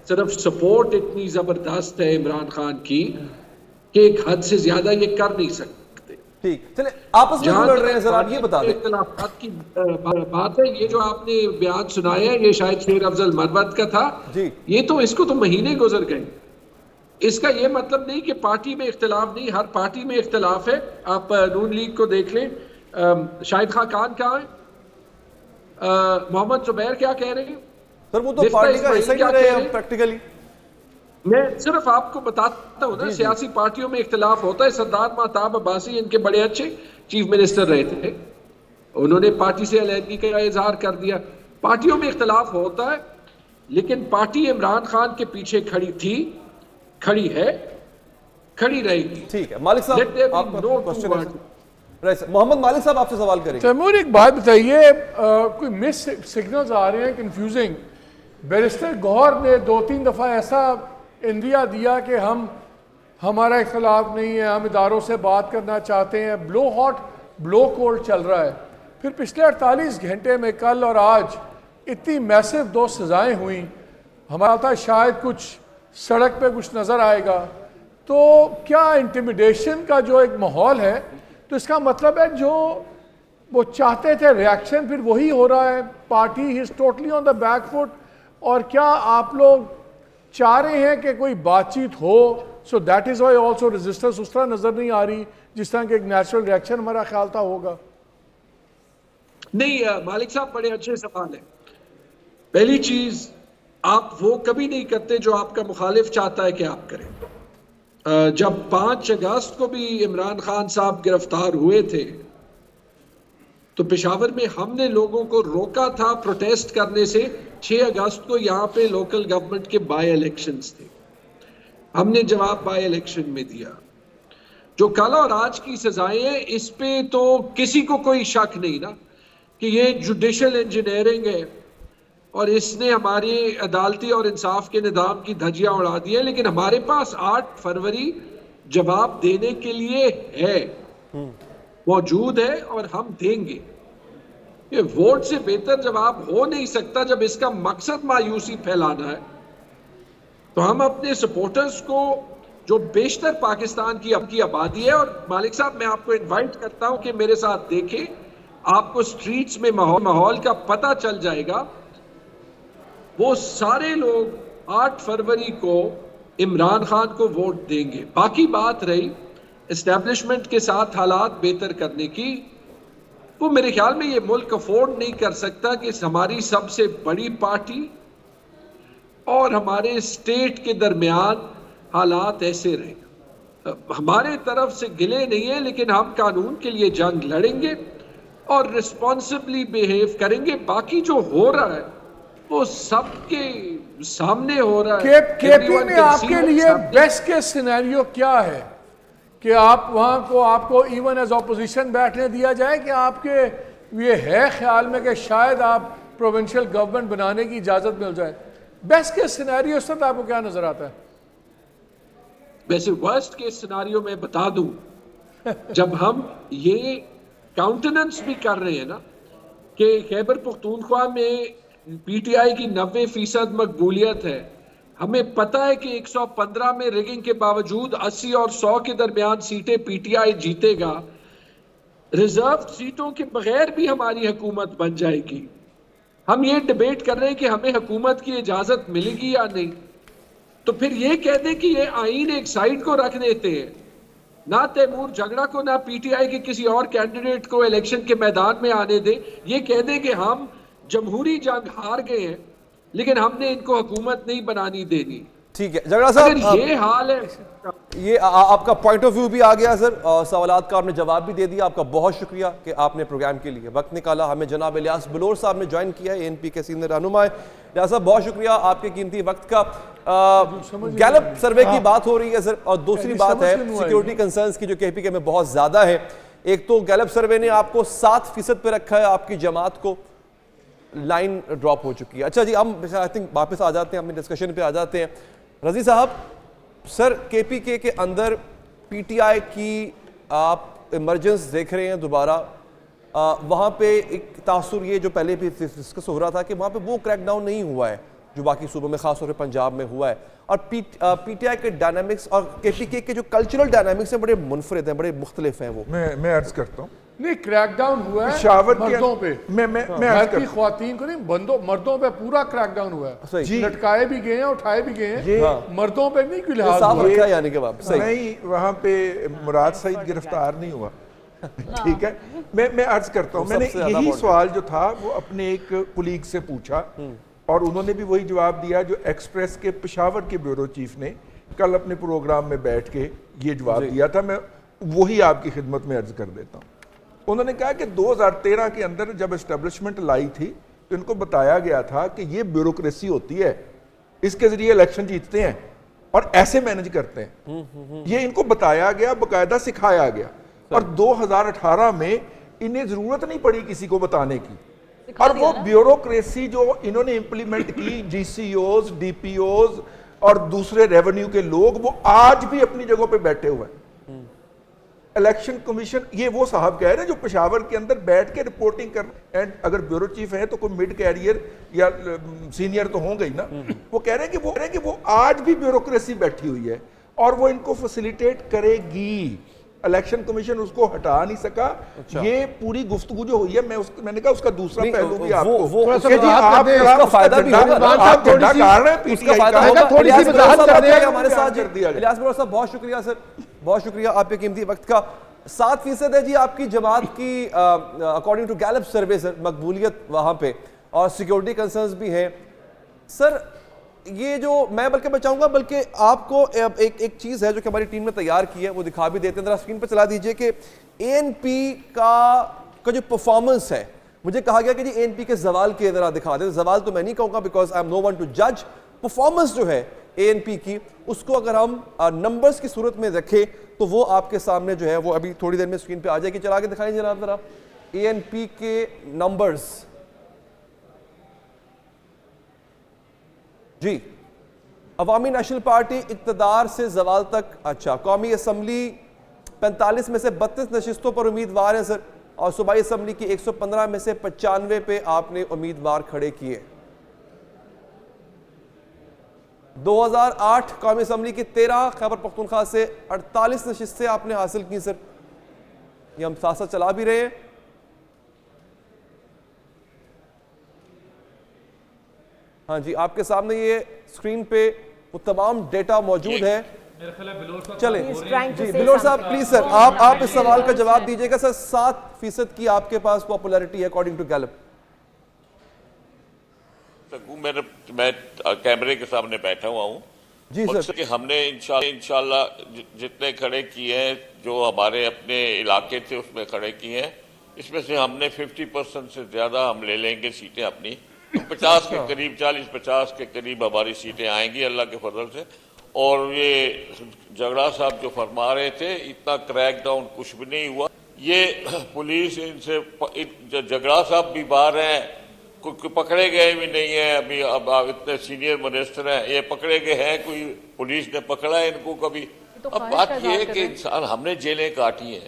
[SPEAKER 10] صرف سپورٹ اتنی زبردست ہے عمران خان کی کہ ایک حد سے زیادہ یہ کر نہیں سکتے۔
[SPEAKER 1] ٹھیک، چلیں آپس میں لڑ رہے ہیں، ذرا یہ بتا دیں۔
[SPEAKER 10] اختلافات کی بات ہے، یہ جو آپ نے بیان سنایا ہے یہ شاید شیر افضل مربت کا تھا، یہ تو اس کو تو مہینے گزر گئے۔ اس کا یہ مطلب نہیں کہ پارٹی میں اختلاف نہیں، ہر پارٹی میں اختلاف ہے۔ آپ نون لیگ کو دیکھ لیں، شاہد خاقان کہاں ہے، محمد زبیر کیا کہہ رہے ہیں؟
[SPEAKER 1] سر وہ تو پارٹی کا حصہ ہی رہے ہیں پریکٹیکلی۔
[SPEAKER 10] میں صرف آپ کو بتاتا ہوں نا، سیاسی پارٹیوں میں اختلاف ہوتا ہے۔ سردار مہتاب عباسی ان کے بڑے اچھے چیف منسٹر رہے تھے، انہوں نے پارٹی سے علیحدگی کا اظہار کر دیا۔ پارٹیوں میں اختلاف ہوتا ہے، لیکن پارٹی عمران خان کے پیچھے کھڑی تھی، کھڑی ہے، کھڑی رہے گی۔
[SPEAKER 1] ٹھیک ہے، مالک صاحب آپ محمد مالک صاحب آپ سے سوال کریں گے۔
[SPEAKER 2] تیمور ایک بات بتائیے، کوئی مس سگنلز آ رہے ہیں کنفیوزنگ، بیرسٹر گوہر نے 2-3 دفعہ ایسا اندیا دیا کہ ہم ہمارا اختلاف نہیں ہے, ہم اداروں سے بات کرنا چاہتے ہیں. بلو ہاٹ بلو کولڈ چل رہا ہے. پھر پچھلے 48 گھنٹے میں کل اور آج اتنی میسو 2 سزائیں ہوئیں. ہمارا تھا شاید کچھ سڑک پہ کچھ نظر آئے گا. تو کیا انٹیمیڈیشن کا جو ایک ماحول ہے, تو اس کا مطلب ہے جو وہ چاہتے تھے ریاکشن پھر وہی ہو رہا ہے. Party is totally on the back foot. اور کیا آپ لوگ چاہ رہے ہیں کہ کوئی بات چیت ہو؟ So that is why also resistance اس طرح نظر نہیں آ رہی جس طرح کہ ایک نیچرل ریاکشن ہمارا خیال تھا ہوگا.
[SPEAKER 10] نہیں مالک صاحب, بڑے اچھے سوال ہیں. پہلی چیز, آپ وہ کبھی نہیں کرتے جو آپ کا مخالف چاہتا ہے کہ آپ کریں. جب 5 اگست کو بھی عمران خان صاحب گرفتار ہوئے تھے تو پشاور میں ہم نے لوگوں کو روکا تھا پروٹیسٹ کرنے سے. 6 اگست کو یہاں پہ لوکل گورنمنٹ کے بائی الیکشنز تھے, ہم نے جواب بائی الیکشن میں دیا. جو کل اور آج کی سزائیں ہیں اس پہ تو کسی کو کوئی شک نہیں نا کہ یہ جوڈیشل انجینئرنگ ہے اور اس نے ہماری عدالتی اور انصاف کے نظام کی دھجیاں اڑا دی ہیں. لیکن ہمارے پاس 8 فروری جواب دینے کے لیے ہے, موجود ہے اور ہم دیں گے. یہ ووٹ سے بہتر جواب ہو نہیں سکتا جب اس کا مقصد مایوسی پھیلانا ہے. تو ہم اپنے سپورٹرز کو, جو بیشتر پاکستان کی آبادی ہے, اور مالک صاحب میں آپ کو انوائٹ کرتا ہوں کہ میرے ساتھ دیکھیں, آپ کو سٹریٹس میں ماحول کا پتہ چل جائے گا. وہ سارے لوگ 8 فروری کو عمران خان کو ووٹ دیں گے. باقی بات رہی اسٹیبلشمنٹ کے ساتھ حالات بہتر کرنے کی, وہ میرے خیال میں یہ ملک افورڈ نہیں کر سکتا کہ ہماری سب سے بڑی پارٹی اور ہمارے اسٹیٹ کے درمیان حالات ایسے رہیں. ہمارے طرف سے گلے نہیں ہیں, لیکن ہم قانون کے لیے جنگ لڑیں گے اور رسپانسبلی بیہیو کریں گے. باقی جو ہو رہا ہے وہ سب کے سامنے ہو رہا ہے.
[SPEAKER 2] کے پی میں آپ کے لیے بیسٹ کے سینیریو کیا ہے کہ آپ وہاں کو آپ کو ایون ایز اپوزیشن بیٹھنے دیا جائے, کہ آپ کے یہ ہے خیال میں کہ شاید آپ پروونشل گورنمنٹ بنانے کی اجازت مل جائے؟ بیسٹ کے سینیریو اس وقت آپ کو کیا نظر آتا ہے؟
[SPEAKER 10] ویسے ورسٹ کے سینیریو میں بتا دوں, جب ہم یہ کاؤنٹیننس بھی کر رہے ہیں نا کہ خیبر پختونخوا میں پی ٹی آئی کی 90% مقبولیت ہے, ہمیں پتہ ہے کہ 115 میں ریگنگ کے باوجود 80 اور 100 کے درمیان سیٹیں پی ٹی آئی جیتے گا. ریزرو سیٹوں کے بغیر بھی ہماری حکومت بن جائے گی. ہم یہ ڈیبیٹ کر رہے ہیں کہ ہمیں حکومت کی اجازت ملے گی یا نہیں. تو پھر یہ کہہ دیں کہ یہ آئین ایک سائیڈ کو رکھ دیتے ہیں, نہ تیمور جھگڑا کو نہ پی ٹی آئی کے کسی اور کینڈیڈیٹ کو الیکشن کے میدان میں آنے دیں. یہ کہہ دیں کہ ہم جمہوری جنگ ہار گئے ہیں لیکن ہم نے ان کو حکومت نہیں بنانی دینی.
[SPEAKER 1] ٹھیک ہے جھگڑا صاحب,
[SPEAKER 10] اگر یہ حال ہے,
[SPEAKER 1] یہ آپ کا پوائنٹ آف ویو بھی آ گیا سر, سوالات کا آپ نے جواب بھی دے دیا. آپ کا بہت شکریہ کہ آپ نے پروگرام کے لیے وقت نکالا. ہمیں جناب الیاس بلور صاحب نے جوائن کیا ہے, ANP کے سینئر رہنما ہے. الیاس صاحب بہت شکریہ آپ کے قیمتی وقت کا. گیلپ سروے کی بات ہو رہی ہے سر, اور دوسری بات ہے سیکیورٹی کنسرنز کی جو KPK میں بہت زیادہ ہے. ایک تو گیلپ سروے نے آپ کو 7% پہ رکھا ہے, آپ کی جماعت کو لائن ڈراپ ہو چکی ہے. اچھا جی, ہم آئی تھنک واپس آ جاتے ہیں, اپنی ڈسکشن پہ آ جاتے ہیں. رضی صاحب, سر KPK کے اندر PTI کی آپ ایمرجنس دیکھ رہے ہیں دوبارہ, وہاں پہ ایک تاثر یہ جو پہلے بھی ڈسکس ہو رہا تھا کہ وہاں پہ وہ کریک ڈاؤن نہیں ہوا ہے جو باقی صوبوں میں, خاص طور پہ پنجاب میں ہوا ہے. اور PTI کے ڈائنامکس اور KPK کے جو کلچرل ڈائنامکس ہیں بڑے منفرد ہیں, بڑے مختلف ہیں. وہ
[SPEAKER 3] میں عرض کرتا ہوں,
[SPEAKER 2] نہیں کریک ڈاؤن ہوا ہے
[SPEAKER 3] پشاور کے
[SPEAKER 2] مردوں پہ,
[SPEAKER 3] میں
[SPEAKER 2] گھر کی خواتین کو نہیں, مردوں پہ پورا کریک ڈاؤن ہوا ہے. لٹکائے بھی گئے ہیں, اٹھائے بھی گئے ہیں, مردوں پہ نہیں کوئی لحاظ
[SPEAKER 1] رکھا ہے. یعنی کہ
[SPEAKER 3] نہیں, وہاں پہ مراد سعید گرفتار نہیں ہوا. ٹھیک ہے, میں عرض کرتا ہوں, میں نے یہی سوال جو تھا وہ اپنے ایک کولیگ سے پوچھا اور انہوں نے بھی وہی جواب دیا جو ایکسپریس کے پشاور کے بیورو چیف نے کل اپنے پروگرام میں بیٹھ کے یہ جواب دیا تھا. میں وہی آپ کی خدمت میں عرض کر دیتا ہوں. انہوں نے کہا کہ 2013 کے اندر جب اسٹیبلشمنٹ لائی تھی تو ان کو بتایا گیا تھا کہ یہ بیوروکریسی ہوتی ہے, اس کے ذریعے الیکشن جیتتے ہیں اور ایسے مینج کرتے ہیں. یہ ان کو بتایا گیا, باقاعدہ سکھایا گیا, اور 2018 میں انہیں ضرورت نہیں پڑی کسی کو بتانے کی. اور وہ بیوروکریسی جو انہوں نے امپلیمنٹ کی, GCOs, DPOs, اور دوسرے ریونیو کے لوگ وہ آج بھی اپنی جگہوں پہ بیٹھے ہوئے ہیں. الیکشن کمیشن یہ وہ صاحب کہہ رہے ہیں جو پشاور کے اندر بیٹھ کے رپورٹنگ کر رہے ہیں. اگر بیورو چیف ہے تو کوئی مڈ کیریئر یا سینئر تو ہوں گے ہی نا. وہ کہہ رہے ہیں کہ وہ آج بھی بیوروکریسی بیٹھی ہوئی ہے اور وہ ان کو فیسیلیٹیٹ کرے گی. الیکشن کمیشن اس کو ہٹا نہیں سکا. یہ پوری گفتگو جو ہوئی ہے میں نے کہا اس کا دوسرا پہلو بھی آپ کو
[SPEAKER 1] آپ فائدہ بھی ہمارے ساتھ. الیاس بلور صاحب بہت شکریہ سر, بہت شکریہ آپ کے قیمتی وقت کا. 7% ہے جی آپ کی جماعت کی اکارڈنگ ٹو گیلپ سروے سر مقبولیت وہاں پہ, اور سیکیورٹی کنسرنز بھی ہیں سر. یہ جو میں بلکہ بچاؤں گا, بلکہ آپ کو ایک چیز ہے جو کہ ہماری ٹیم نے تیار کی ہے وہ دکھا بھی دیتے ہیں. ذرا اسکرین پہ چلا دیجئے کہ اے این پی کا جو پرفارمنس ہے, مجھے کہا گیا کہ جی اے این پی کے زوال کے ذرا دکھا دیں. زوال تو میں نہیں کہوں گا because I am no one to جج. پرفارمنس جو ہے اے این پی کی, اس کو اگر ہم نمبرز کی صورت میں رکھیں تو وہ آپ کے سامنے جو ہے وہ ابھی تھوڑی دیر میں اسکرین پہ آ جائے گی. چلا کے دکھائیں جناب ذرا اے این پی کے نمبرز. جی عوامی نیشنل پارٹی اقتدار سے زوال تک. اچھا, قومی اسمبلی 45 میں سے 32 نشستوں پر امیدوار ہیں سر, اور صوبائی اسمبلی کی 115 میں سے 95 پہ آپ نے امیدوار کھڑے کیے. 2008 قومی اسمبلی کی 13, خیبر پختونخوا سے 48 نشستیں آپ نے حاصل کی سر. یہ ہم ساتھ ساتھ چلا بھی رہے ہیں. ہاں جی, آپ کے سامنے یہ اسکرین پہ وہ تمام ڈیٹا موجود ہے. چلیں جی بلور صاحب پلیز سر آپ اس سوال کا جواب دیجئے گا سر. 7% کی آپ کے پاس پاپولیرٹی ہے اکارڈنگ ٹو گیلپ.
[SPEAKER 12] میں کیمرے کے سامنے بیٹھا ہوا ہوں
[SPEAKER 1] جی سر,
[SPEAKER 12] کہ ہم نے انشاءاللہ جتنے کھڑے کیے ہیں جو ہمارے اپنے علاقے تھے اس میں کھڑے کیے ہیں, اس میں سے ہم نے 50% سے زیادہ ہم لے لیں گے سیٹیں اپنی. 50 کے قریب 40-50 کے قریب ہماری سیٹیں آئیں گی اللہ کے فضل سے. اور یہ جگڑا صاحب جو فرما رہے تھے اتنا کریک ڈاؤن کچھ بھی نہیں ہوا. یہ پولیس ان سے جگڑا صاحب بھی باہر ہیں, کوئی پکڑے گئے بھی نہیں ہیں ابھی. اب اتنے سینئر منسٹر ہیں, یہ پکڑے گئے ہیں, کوئی پولیس نے پکڑا ہے ان کو کبھی. اب بات یہ ہے کہ انسان ہم نے جیلیں کاٹی ہیں.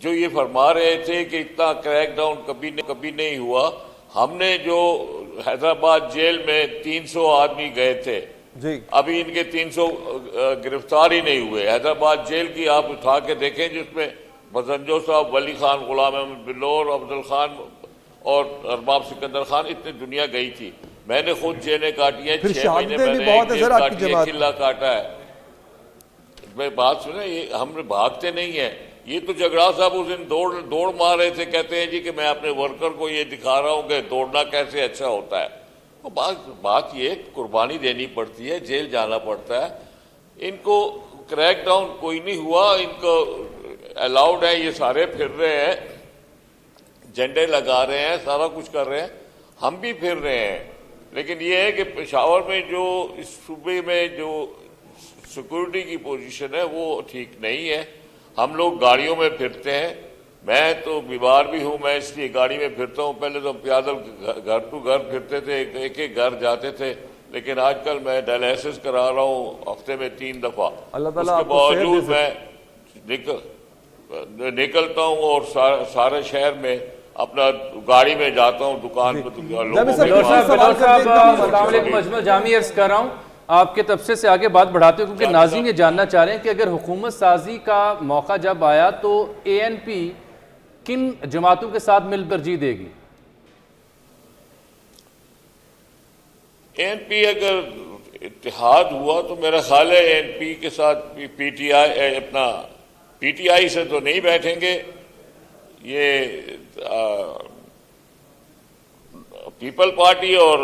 [SPEAKER 12] جو یہ فرما رہے تھے کہ اتنا کریک ڈاؤن کبھی نہیں ہوا, ہم نے جو حیدرآباد جیل میں 300 آدمی گئے تھے, ابھی ان کے 300 گرفتار ہی نہیں ہوئے. حیدرآباد جیل کی آپ اٹھا کے دیکھیں جس میں بزنجو صاحب, ولی خان, غلام احمد بلور, عبدال خان اور ارباب سکندر خان, اتنی دنیا گئی تھی. میں نے خود جیلیں کاٹی ہیں, 6 مہینے میں نے ایک جیل کاٹی ہے, قلعہ کاٹا ہے. میں بات سنیں, ہم بھاگتے نہیں ہیں. یہ تو جگڑا صاحب اس دن دوڑ مار رہے تھے, کہتے ہیں جی کہ میں اپنے ورکر کو یہ دکھا رہا ہوں کہ دوڑنا کیسے اچھا ہوتا ہے. تو بات یہ قربانی دینی پڑتی ہے, جیل جانا پڑتا ہے. ان کو کریک ڈاؤن کوئی نہیں ہوا, ان کو الاؤڈ ہے, یہ سارے پھر رہے ہیں, جھنڈے لگا رہے ہیں, سارا کچھ کر رہے ہیں, ہم بھی پھر رہے ہیں. لیکن یہ ہے کہ پشاور میں جو اس صوبے میں جو سیکورٹی کی پوزیشن ہے وہ ٹھیک نہیں ہے. ہم لوگ گاڑیوں میں پھرتے ہیں, میں تو بیمار بھی ہوں, میں اس لیے گاڑی میں پھرتا ہوں. پہلے تو ہم پیادل گھر ٹو گھر پھرتے تھے, ایک گھر جاتے تھے, لیکن آج کل میں ڈائلیسس کرا رہا ہوں ہفتے میں 3 دفعہ. اس کے باوجود میں نکلتا ہوں اور سارے شہر میں اپنا گاڑی میں جاتا ہوں دکان پہ.
[SPEAKER 4] السلام علیکم اجمل جامی عرض کر رہا ہوں, آپ کے تبصرے سے آگے بات بڑھاتے ہیں کیونکہ ناظرین یہ جاننا چاہ رہے ہیں کہ اگر حکومت سازی کا موقع جب آیا تو اے این پی کن جماعتوں کے ساتھ مل ترجیح دے گی؟
[SPEAKER 12] اے این پی اگر اتحاد ہوا تو میرا خیال ہے اے این پی کے ساتھ پی ٹی آئی سے تو نہیں بیٹھیں گے. یہ پیپل پارٹی اور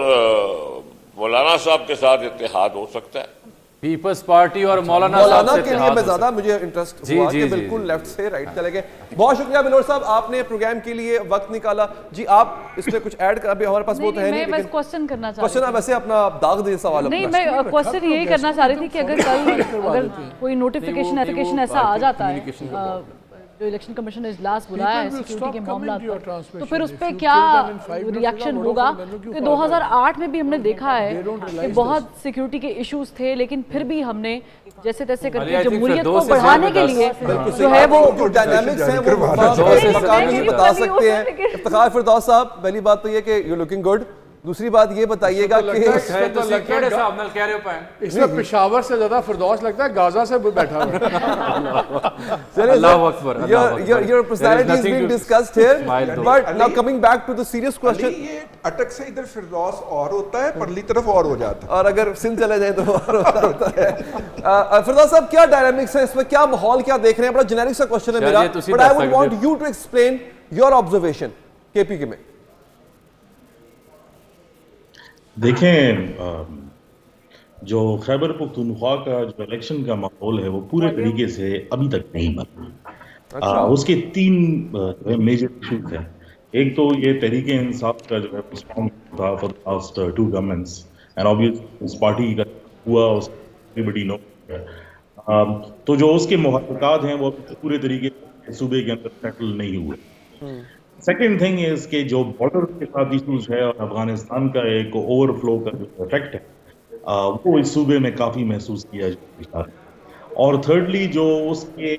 [SPEAKER 12] مولانا صاحب کے ساتھ اتحاد ہو سکتا ہے.
[SPEAKER 4] پیپلز پارٹی اور مولانا صاحب سے
[SPEAKER 1] کے لیے میں زیادہ مجھے انٹرسٹ ہوا کہ بالکل لیفٹ سے رائٹ چلے گئے. بہت شکریہ بلور صاحب, آپ نے پروگرام کے لیے وقت نکالا. جی آپ اس میں کچھ ایڈ کر, ابھی ہمارے پاس وہ تو ہے نہیں,
[SPEAKER 7] میں بس کوسچن کرنا چاہ رہی
[SPEAKER 1] کوسچن. آپ ویسے اپنا داغ دے سوال.
[SPEAKER 7] نہیں, میں کوسچن یہی کرنا چاہ رہی تھی کہ اگر کل کوئی نوٹیفیکیشن ایسا آ جاتا ہے جو الیکشن کمیشن نے اجلاس بلایا ہے سیکیورٹی کے معاملات پر, تو پھر اس پہ کیا ریاکشن ہوگا؟ کیونکہ 2008 میں بھی ہم نے دیکھا ہے کہ بہت سیکیورٹی کے ایشوز تھے, لیکن پھر بھی ہم نے جیسے تیسے کر کے جمہوریت کو بڑھانے کے لیے جو ہے وہ
[SPEAKER 1] ڈائنامکس ہیں وہ بتا سکتے ہیں. افتخار فردوس صاحب, پہلی بات تو یہ کہ یو لکنگ گڈ, دوسری بات یہ بتائیے گا کہ
[SPEAKER 2] اس میں پشاور سے زیادہ فردوس لگتا ہے غازہ سے بیٹھا ہوا.
[SPEAKER 1] اللہ اکبر, your personality is being discussed here, but now coming back to the serious question,
[SPEAKER 3] یہ اٹک سے ادھر فردوس اور ہوتا ہے, پرلی طرف اور ہو جاتا ہے,
[SPEAKER 1] اور اگر سندھ چلے جائیں تو اور ہوتا ہے. فردوس صاحب کیا ڈائنامکس ہے اس میں, کیا ماحول کیا دیکھ رہے ہیں؟ بڑا جنرک سا کوشچن ہے میرا, but I would want you to explain your observation KPK میں.
[SPEAKER 13] دیکھیں, جو خیبر پختونخوا کا جو الیکشن کا ماحول ہے وہ پورے طریقے سے ابھی تک نہیں بنا. اس کے 3 میجر ایشوز ہیں. ایک تو یہ تحریک انصاف کا جو ہے رسپانس تھا for last 2 governments, and obviously اس پارٹی کا ہوا اس everybody knows. تو جو اس کے محرکات ہیں وہ پورے طریقے سے صوبے کے اندر سیٹل نہیں ہوئے. سیکنڈ تھنگ از کہ جو بارڈر کے ساتھ ایشوز ہے اور افغانستان کا ایک اوور فلو کا جو افیکٹ ہے وہ اس صوبے میں کافی محسوس کیا جاتا ہے. اور تھرڈلی جو اس کے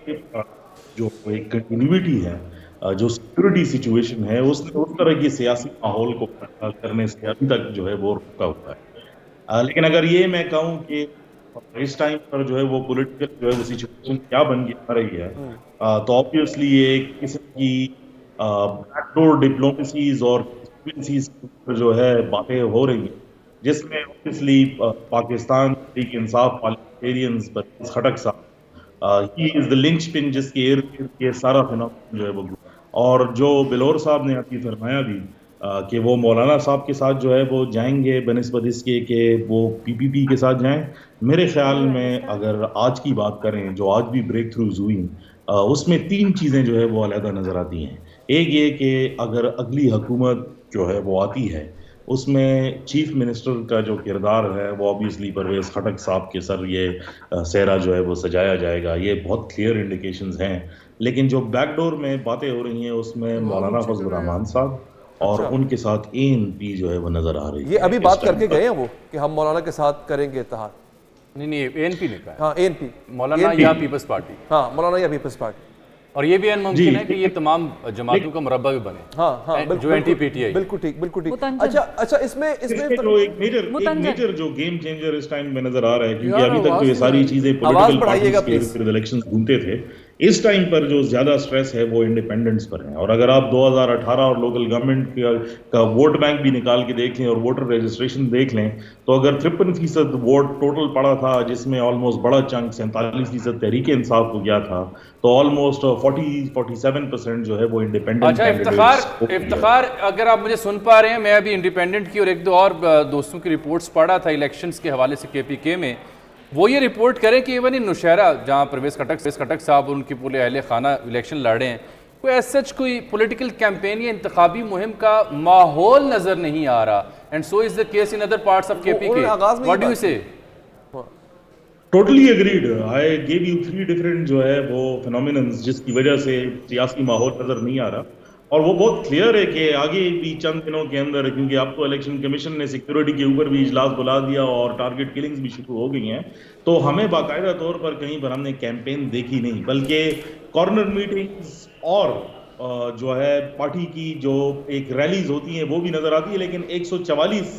[SPEAKER 13] جو ایک کنٹینیوٹی ہے, جو سیکورٹی سچویشن ہے, اس نے اس طرح کی سیاسی ماحول کو کرنے سے ابھی تک جو ہے وہ رکا ہوا ہے. لیکن اگر یہ میں کہوں کہ اس ٹائم پر جو ہے وہ پولیٹیکل جو ہے وہ سچویشن کیا بن کے آ رہی ہے, تو آبویسلی یہ ایک قسم کی بیک ڈور ڈپلومیسیز اور جو ہے باتیں ہو رہی ہیں, جس میں obviously پاکستان تحریک انصاف پارلیمنٹیرینز پرویز خٹک صاحب ہی از دا لنچ پن جس کے ارد گرد یہ سارا فنامنا جو ہے وہ, اور جو بلور صاحب نے ابھی فرمایا بھی کہ وہ مولانا صاحب کے ساتھ جو ہے وہ جائیں گے بنسبت اس کے کہ وہ PPP کے ساتھ جائیں. میرے خیال میں اگر آج کی بات کریں, جو آج بھی بریک تھروز ہوئی, اس میں 3 چیزیں جو ہے وہ علیحدہ نظر آتی ہیں. ایک یہ کہ اگر اگلی حکومت جو ہے وہ آتی ہے اس میں چیف منسٹر کا جو کردار ہے وہ obviously پرویز خٹک صاحب کے سر یہ سہرا جو ہے وہ سجایا جائے گا. یہ بہت کلیئر انڈیکیشنز ہیں. لیکن جو بیک ڈور میں باتیں ہو رہی ہیں اس میں مولانا فضل الرحمان صاحب اور ان کے ساتھ ANP جو ہے وہ نظر آ رہی ہے.
[SPEAKER 1] یہ ابھی بات کر کے گئے ہیں وہ کہ ہم مولانا کے ساتھ کریں گے اتحاد؟
[SPEAKER 4] نہیں, ANP نے کہا.
[SPEAKER 1] ہاں ANP,
[SPEAKER 4] مولانا یا پیپلز پارٹی.
[SPEAKER 1] ہاں مولانا یا پیپلز پارٹی.
[SPEAKER 4] اور یہ بھی ان ممکن ہے کہ یہ تمام جماعتوں کا مربع بھی بنے.
[SPEAKER 1] ہاں
[SPEAKER 4] جو NTPTI.
[SPEAKER 1] بالکل ٹھیک, بالکل ٹھیک. اچھا اس میں
[SPEAKER 13] جو ایک میجر جو گیم چینجر اس ٹائم میں نظر آ رہا ہے, کیونکہ ابھی تک تو یہ ساری چیزیں پولیٹیکل پارٹیز کے الیکشنز گھومتے تھے, اس ٹائم پر جو زیادہ سٹریس ہے وہ انڈیپینڈنٹس پر ہے. اور اگر آپ 2018 اور لوکل گورنمنٹ کا ووٹ بینک بھی نکال کے دیکھ لیں اور ووٹر رجسٹریشن دیکھ لیں, تو اگر 53% ووٹ ٹوٹل پڑا تھا, جس میں آلموسٹ بڑا چنک 47% تحریک انصاف کو گیا تھا, تو آلموسٹ 47% جو ہے وہ انڈیپینڈنٹ.
[SPEAKER 4] اچھا افتخار, اگر آپ مجھے سن پا رہے ہیں, میں ابھی انڈیپینڈنٹ کی اور 1-2 اور دوستوں کی رپورٹس پڑھا تھا الیکشنز کے حوالے سے KPK میں. وہ یہ رپورٹ کریں کہ ایون ان نوشہرہ جہاں پرویز خٹک صاحب اور ان کی پورے اہل خانہ الیکشن لڑے ہیں, کوئی ایز سچ کوئی پولیٹیکل کیمپین یا انتخابی مہم کا ماحول نظر نہیں آ رہا. And so is the case in other parts of KPK. What do you say?
[SPEAKER 13] Totally agreed. I give you 3 different جو ہے وہ فینومیننز جس کی وجہ سے سیاسی ماحول نظر نہیں آ رہا, اور وہ بہت کلیئر ہے کہ آگے بھی چند دنوں کے اندر, کیونکہ اب تو الیکشن کمیشن نے سیکیورٹی کے اوپر بھی اجلاس بلا دیا اور ٹارگٹ کلنگز بھی شروع ہو گئی ہیں, تو ہمیں باقاعدہ طور پر کہیں پر ہم نے کیمپین دیکھی نہیں, بلکہ کارنر میٹنگز اور جو ہے پارٹی کی جو ایک ریلیز ہوتی ہیں وہ بھی نظر آتی ہے. لیکن 144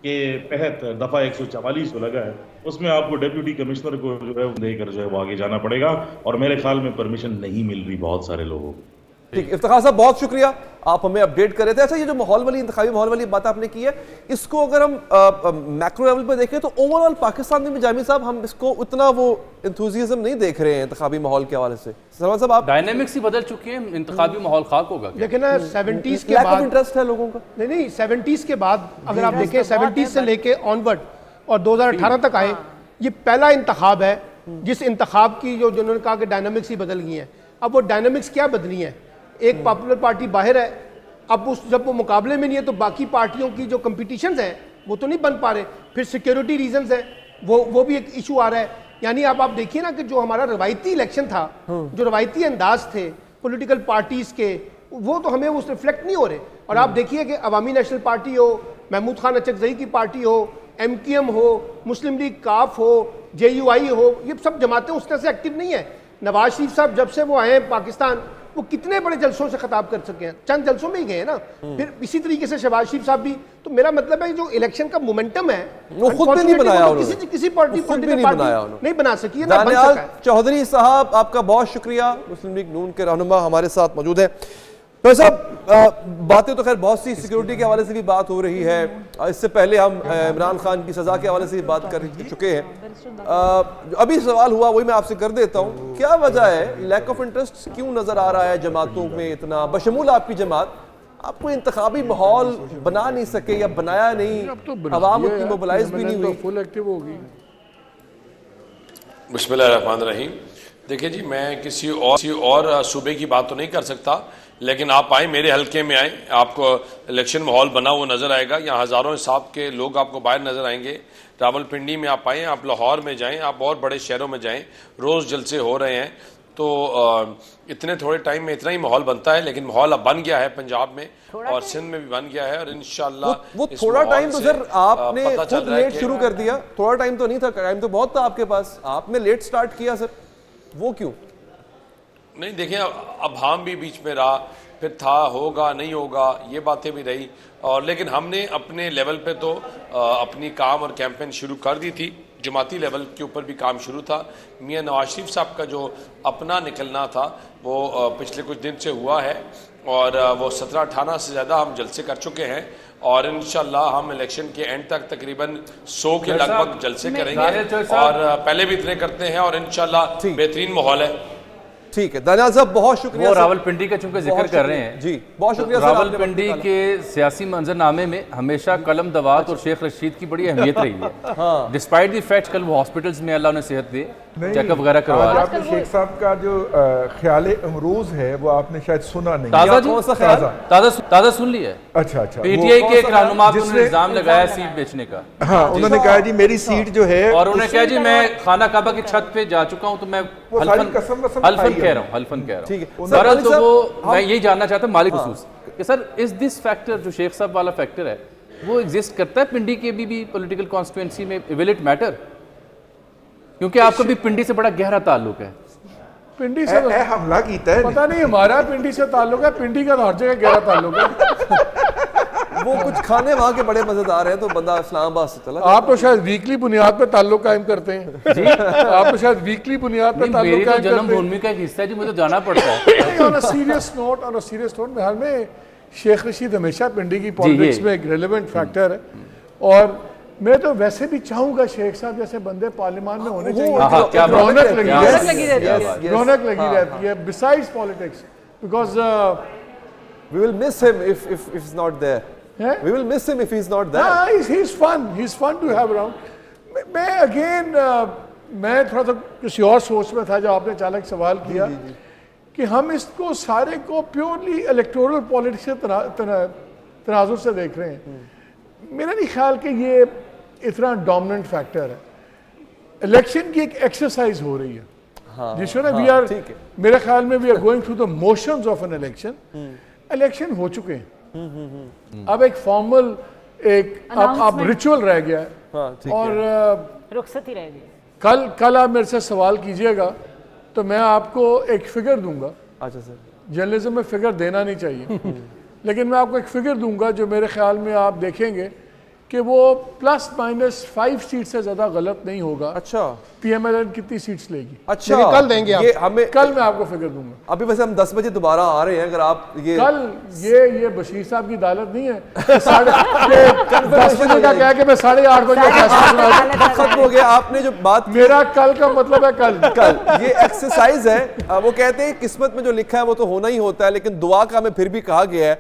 [SPEAKER 13] کے تحت دفعہ 144 جو لگا ہے اس میں آپ کو ڈیپیوٹی کمشنر کو جو ہے دے کر جو ہے وہ آگے جانا پڑے گا, اور میرے خیال میں پرمیشن نہیں مل رہی بہت سارے لوگوں کو.
[SPEAKER 1] ٹھیک, افتخار صاحب بہت شکریہ, آپ ہمیں اپڈیٹ کر رہے تھے. اچھا یہ جو ماحول والی انتخابی ماحول والی بات آپ نے کی ہے, اس کو اگر ہم میکرو لیول پہ دیکھیں تو اوور آل پاکستان میں بھی جامی صاحب ہم اس کو اتنا وہ انتھوزیزم نہیں دیکھ رہے ہیں انتخابی ماحول کے حوالے سے. سلمان صاحب آپ
[SPEAKER 4] ڈائنامکس ہی بدل چکے ہیں, انتخابی ماحول خاک ہوگا.
[SPEAKER 5] لیکن 70s کے
[SPEAKER 1] لیک
[SPEAKER 5] بعد
[SPEAKER 1] آف انٹرسٹ ہے لوگوں کا.
[SPEAKER 5] نہیں 70s کے بعد اگر آپ دیکھیں 70s سے لے کے آنورڈ اور 2018 تک آئے, یہ پہلا انتخاب ہے جس انتخاب کی جو جنہوں نے کہا کہ ڈائنامکس ہی بدل گئی ہیں. اب وہ ڈائنامکس کیا بدلی ہیں؟ ایک پاپولر پارٹی باہر ہے, اب جب وہ مقابلے میں نہیں ہے تو باقی پارٹیوں کی جو کمپٹیشنز ہیں وہ تو نہیں بن پا رہے. پھر سیکیورٹی ریزنز ہیں, وہ بھی ایک ایشو آ رہا ہے. یعنی آپ دیکھیے نا کہ جو ہمارا روایتی الیکشن تھا, جو روایتی انداز تھے, پولیٹیکل پارٹیز کے، وہ تو ہمیں اس ریفلیکٹ نہیں ہو رہے. اور آپ دیکھیے کہ عوامی نیشنل پارٹی ہو، محمود خان اچکزئی کی پارٹی ہو، ایم کیو ایم ہو، مسلم لیگ کاف ہو، جے یو آئی ہو، یہ سب جماعتیں اس طرح سے ایکٹیو نہیں ہیں. نواز شریف صاحب جب سے وہ آئے ہیں پاکستان، وہ کتنے بڑے جلسوں سے خطاب کر سکے ہیں، چند جلسوں میں ہی گئے ہیں نا. پھر اسی طریقے سے شہباز شریف صاحب بھی. تو میرا مطلب ہے جو الیکشن کا مومنٹم ہے
[SPEAKER 1] وہ خود بھی نہیں بنایا،
[SPEAKER 5] کسی پارٹی نہیں بنا سکی ہے.
[SPEAKER 1] دانیال چودھری صاحب آپ کا بہت شکریہ، مسلم لیگ نون کے رہنما ہمارے ساتھ موجود ہیں. تو صاحب باتیں تو خیر بہت سی سیکیورٹی کے حوالے سے بھی بات ہو رہی ہے، اس سے پہلے ہم عمران خان کی سزا کے حوالے سے بھی بات کر چکے ہیں. ابھی سوال ہوا وہی میں آپ سے کر دیتا ہوں، کیا وجہ ہے لیک آف انٹرسٹ کیوں نظر آ رہا ہے جماعتوں میں اتنا، بشمول آپ کی جماعت؟ آپ کو انتخابی ماحول بنا نہیں سکے یا بنایا نہیں، عوام اتنی موبلائز بھی نہیں ہوئی،
[SPEAKER 2] فل ایکٹیو ہوگی.
[SPEAKER 14] بسم اللہ الرحمن الرحیم. دیکھیں جی، میں کسی اور صوبے کی بات تو نہیں کر سکتا، لیکن آپ آئیں میرے حلقے میں آئیں، آپ کو الیکشن ماحول بنا ہوا نظر آئے گا. یہاں ہزاروں حساب کے لوگ آپ کو باہر نظر آئیں گے. راول پنڈی میں آپ آئیں، آپ لاہور میں جائیں، آپ اور بڑے شہروں میں جائیں، روز جلسے ہو رہے ہیں. تو اتنے تھوڑے ٹائم میں اتنا ہی ماحول بنتا ہے، لیکن ماحول اب بن گیا ہے پنجاب میں اور سندھ میں بھی بن گیا ہے. اور انشاءاللہ
[SPEAKER 1] وہ تھوڑا ٹائم تو سر آپ نے خود لیٹ شروع کر دیا، تھوڑا ٹائم تو نہیں تھا، ٹائم تو بہت تھا آپ کے پاس، آپ نے لیٹ سٹارٹ کیا سر، وہ کیوں؟
[SPEAKER 14] نہیں دیکھیں، اب ہم بھی بیچ میں رہا، پھر تھا ہوگا نہیں ہوگا یہ باتیں بھی رہی، اور لیکن ہم نے اپنے لیول پہ تو اپنی کام اور کیمپین شروع کر دی تھی. جماعتی لیول کے اوپر بھی کام شروع تھا. میاں نواز شریف صاحب کا جو اپنا نکلنا تھا وہ پچھلے کچھ دن سے ہوا ہے، اور وہ 17-18 سے زیادہ ہم جلسے کر چکے ہیں، اور انشاءاللہ ہم الیکشن کے اینڈ تک تقریباً 100 کے لگ بھگ جلسے کریں گے، اور پہلے بھی اتنے کرتے ہیں، اور انشاءاللہ بہترین ماحول ہے.
[SPEAKER 1] ٹھیک ہے دانیال صاحب بہت شکریہ.
[SPEAKER 4] وہ راول پنڈی کا چونکہ ذکر کر رہے ہیں،
[SPEAKER 1] جی بہت شکریہ.
[SPEAKER 4] راول پنڈی کے سیاسی منظرنامے میں ہمیشہ قلم دوات اور شیخ رشید کی بڑی اہمیت رہی ہے. ڈسپائٹ دی فیکٹ کل وہ ہاسپٹلز میں اللہ انہیں صحت دے، چیک اپ وغیرہ کروا رہے ہیں.
[SPEAKER 3] آپ نے شیخ صاحب کا جو خیال امروز ہے وہ آپ نے شاید سنا نہیں.
[SPEAKER 4] تازہ سن لی ہے.
[SPEAKER 3] اچھا
[SPEAKER 4] پی ٹی آئی کے ایک رہنما پہ انہوں نے الزام لگایا سیٹ بیچنے کا.
[SPEAKER 3] ہاں انہوں نے کہا جی میری سیٹ جو ہے،
[SPEAKER 4] اور انہوں نے کہا جی میں خانہ کعبہ کی چھت پہ جا چکا ہوں، تو میں حلفن کہہ رہا ہوں. سرل تو وہ میں یہی جاننا چاہتا ہوں مالک خصوص کہ سر اس دس فیکٹر جو شیخ صاحب والا فیکٹر ہے وہ ایگزسٹ کرتا ہے پنڈی کے بھی پولیٹیکل کانسٹیٹوئنسی میں؟ Will it matter? کیونکہ آپ کو بھی پنڈی سے بڑا گہرا تعلق ہے.
[SPEAKER 2] پنڈی سے
[SPEAKER 3] حملہ کیتا ہے،
[SPEAKER 2] پتہ نہیں ہمارا پنڈی سے تعلق ہے، پنڈی کا ہر جگہ گہرا تعلق ہے.
[SPEAKER 1] وہ کچھ کھانے وہاں کے بڑے مزیدار ہیں تو بندہ اسلام آباد سے چلا.
[SPEAKER 2] آپ تو شاید ویکلی بنیاد پہ تعلق قائم کرتے ہیں. آپ تو شاید ویکلی بنیاد پہ تعلق قائم کرتے ہیں.
[SPEAKER 4] جنم بھومی کا ایک حصہ ہے جی، مجھے جانا پڑتا ہے.
[SPEAKER 2] آن اے سیریس نوٹ بہار میں شیخ رشید ہمیشہ پنڈی کی پالیٹکس میں ایک ریلیونٹ فیکٹر ہے، اور میں تو ویسے بھی چاہوں گا شیخ صاحب جیسے بندے پارلیمان میں ہونے چاہیے. رونق لگی رہتی ہے besides politics, because
[SPEAKER 1] we will miss him if he's not there. We will miss him if he's not there.
[SPEAKER 2] He's fun to have around. میں تھوڑا سا کسی اور سوچ میں تھا جو آپ نے اچانک سوال کیا کہ ہم اس کو سارے کو پیورلی الیکٹورل پالیٹکس کے تناظر سے دیکھ رہے ہیں. میرا نہیں خیال کہ یہ اتنا ڈومیننٹ فیکٹر ہے. الیکشن کی ایک ایکسرسائز ہو رہی ہے جس میں میرے خیال میں we are going through the motions of an election. Election ہو چکے ہیں، اب ایک فارمل ایک اب ریچول رہ گیا ہے، اور
[SPEAKER 9] رخصتی رہ گئی.
[SPEAKER 2] کل آپ میرے سے سوال کیجئے گا تو میں آپ کو ایک فگر دوں گا.
[SPEAKER 1] اچھا سر،
[SPEAKER 2] جرنلزم میں فگر دینا نہیں چاہیے، لیکن میں آپ کو ایک فگر دوں گا جو میرے خیال میں آپ دیکھیں گے کہ وہ +- 5 سیٹ سے زیادہ غلط نہیں ہوگا.
[SPEAKER 1] اچھا
[SPEAKER 2] پی ایم ایل این کتنی سیٹس لے گی؟
[SPEAKER 1] اچھا
[SPEAKER 2] کل دیں گے کل میں آپ کو فگر دوں گا.
[SPEAKER 1] ابھی ویسے ہم 10 بجے دوبارہ آ رہے ہیں، اگر آپ
[SPEAKER 2] کل یہ بشیر صاحب کی عدالت نہیں ہے 10 بجے کا کہا کہ میں 8:30 بجے
[SPEAKER 1] ختم ہو گیا. آپ نے جو بات
[SPEAKER 2] میرا کل کا مطلب ہے کل
[SPEAKER 1] یہ ایکسرسائز ہے. وہ کہتے ہیں قسمت میں جو لکھا ہے وہ تو ہونا ہی ہوتا ہے، لیکن دعا کا ہمیں پھر بھی کہا گیا ہے.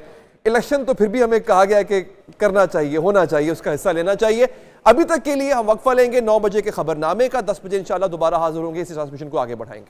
[SPEAKER 1] الیکشن تو پھر بھی ہمیں کہا گیا ہے کہ کرنا چاہیے، ہونا چاہیے، اس کا حصہ لینا چاہیے. ابھی تک کے لیے ہم وقفہ لیں گے 9 بجے کے خبر نامے کا. 10 بجے انشاءاللہ دوبارہ حاضر ہوں گے، اس ٹرانسمیشن کو آگے بڑھائیں گے.